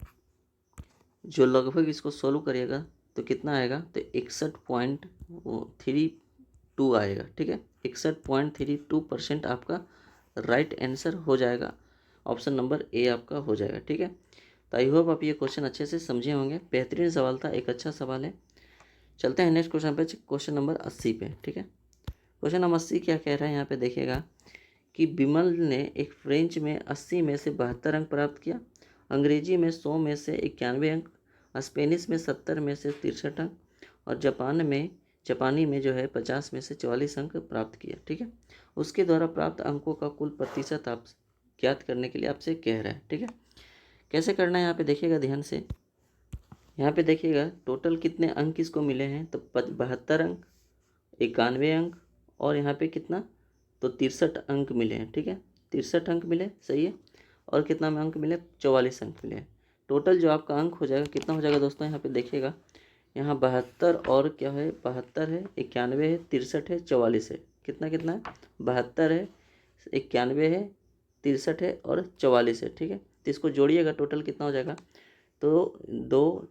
Speaker 1: जो लगभग इसको सोल्व करिएगा तो कितना आएगा, तो 61.32 आएगा। ठीक है, 61.32% आपका राइट आंसर हो जाएगा, ऑप्शन नंबर ए आपका हो जाएगा। ठीक है, तो आई होप आप ये क्वेश्चन अच्छे से समझे होंगे। बेहतरीन सवाल था, एक अच्छा सवाल है। चलते हैं नेक्स्ट क्वेश्चन पे, क्वेश्चन नंबर 80 पे। ठीक है, क्वेश्चन नंबर 80 क्या कह रहा है, यहाँ पे देखिएगा कि विमल ने एक फ्रेंच में 80 में से 72 अंक प्राप्त किया, अंग्रेजी में 100 में से 91 अंक, स्पेनिश में 70 में से 63 अंक, और जापानी में जो है 50 में से 44 अंक प्राप्त किया। ठीक है, उसके द्वारा प्राप्त अंकों का कुल प्रतिशत आप ज्ञात करने के लिए आपसे कह रहा है। ठीक है, कैसे करना है यहाँ पे देखिएगा ध्यान से। यहाँ पे देखिएगा टोटल कितने अंक इसको मिले हैं, तो 72 अंक, 91 अंक, और यहाँ पे कितना, तो 63 अंक मिले हैं। ठीक है, 63 अंक मिले, सही है, और कितना में अंक मिले 44 अंक मिले हैं। टोटल जो आपका अंक हो जाएगा कितना हो जाएगा दोस्तों, यहाँ पे देखिएगा, यहाँ 72 और क्या है 72 है, 91 है, 63 है, 44 है, कितना कितना है 72 है, 91 है, 63 है और 44 है। ठीक है, तो इसको जोड़िएगा टोटल कितना हो जाएगा, तो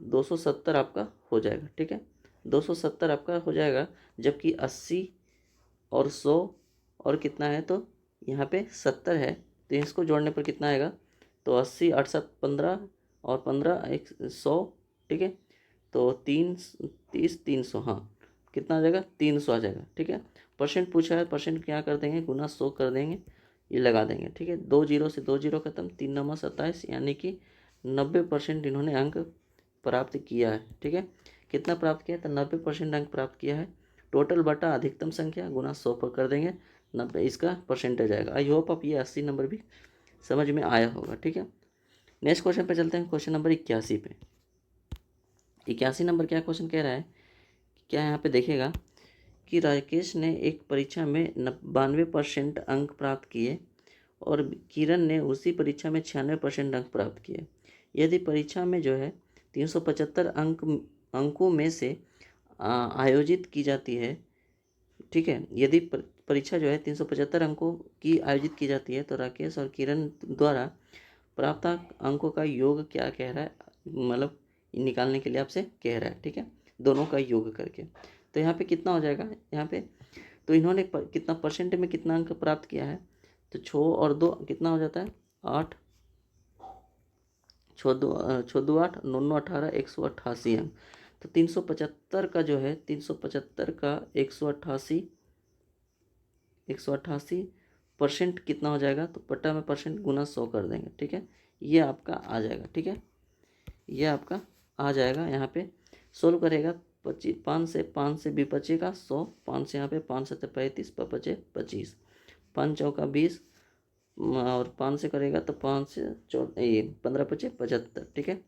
Speaker 1: 270 आपका हो जाएगा। ठीक है, 270 आपका हो जाएगा, जबकि 80 और 100 और कितना है, तो यहाँ पे 70 है, तो इसको जोड़ने पर कितना आएगा, तो 80, 8, 7, 15 और 15 एक 100। ठीक है, तो 30, 300, हाँ कितना आ जाएगा 300 आ जाएगा। ठीक है, परसेंट पूछा है, परसेंट क्या कर देंगे, गुना 100 कर देंगे, ये लगा देंगे। ठीक है, 2 जीरो से 2 जीरो खत्म, 3 9 27, यानी कि 90% इन्होंने अंक प्राप्त किया है। ठीक है, कितना प्राप्त किया, तो 90% अंक प्राप्त किया है। टोटल बटा अधिकतम संख्या गुना 100 पर कर देंगे, 90 इसका परसेंटेज आएगा। आई होप आप ये 80 नंबर भी समझ में आया होगा। ठीक है, नेक्स्ट क्वेश्चन पे चलते हैं, क्वेश्चन नंबर 81 पे। 81 नंबर क्या क्वेश्चन कह रहा है, क्या यहाँ पे देखेगा कि राकेश ने एक परीक्षा में 92% अंक प्राप्त किए, और किरण ने उसी परीक्षा में 96% अंक प्राप्त किए। यदि परीक्षा में जो है 375 अंकों में से आयोजित की जाती है, ठीक है, यदि परीक्षा जो है 375 अंकों की आयोजित की जाती है, तो राकेश और किरण द्वारा प्राप्त अंकों का योग क्या कह रहा है, मतलब निकालने के लिए आपसे कह रहा है। ठीक है, दोनों का योग करके, तो यहाँ पे कितना हो जाएगा, यहाँ पे तो इन्होंने कितना परसेंट में कितना अंक प्राप्त किया है, तो 6 और 2 कितना हो जाता है 8, 6 2 8, 9 9 18, 188 अंक। तो 375 का जो है 375 का 188% कितना हो जाएगा, तो बटा में परसेंट गुना 100 कर देंगे, ठीक है। ये आपका आ जाएगा, ठीक है, ये आपका आ जाएगा। यहाँ पे सोल्व करेगा 5 से भी बचेगा 100, 5 से यहाँ पे 5 से 35 बचे 25, 5 चौका 20 और 5 से करेगा तो 5 से 15 बचे 75, ठीक है।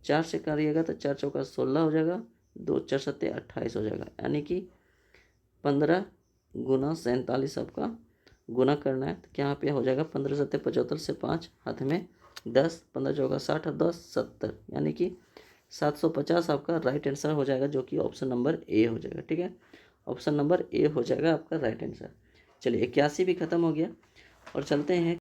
Speaker 1: 4 से करिएगा तो 4 चौका 16 हो जाएगा, 2 4 सत्ते 28 हो जाएगा, यानी कि 15 गुना 47 आपका गुना करना है। तो क्या पे हो जाएगा 15 सत्ते 75 से 5 हाथ में 10, 15 चौका 60 और 10 70, यानी कि 750 आपका राइट आंसर हो जाएगा, जो कि ऑप्शन नंबर ए हो जाएगा, ठीक है। ऑप्शन नंबर ए हो जाएगा आपका राइट आंसर। चलिए 81 भी खत्म हो गया और चलते हैं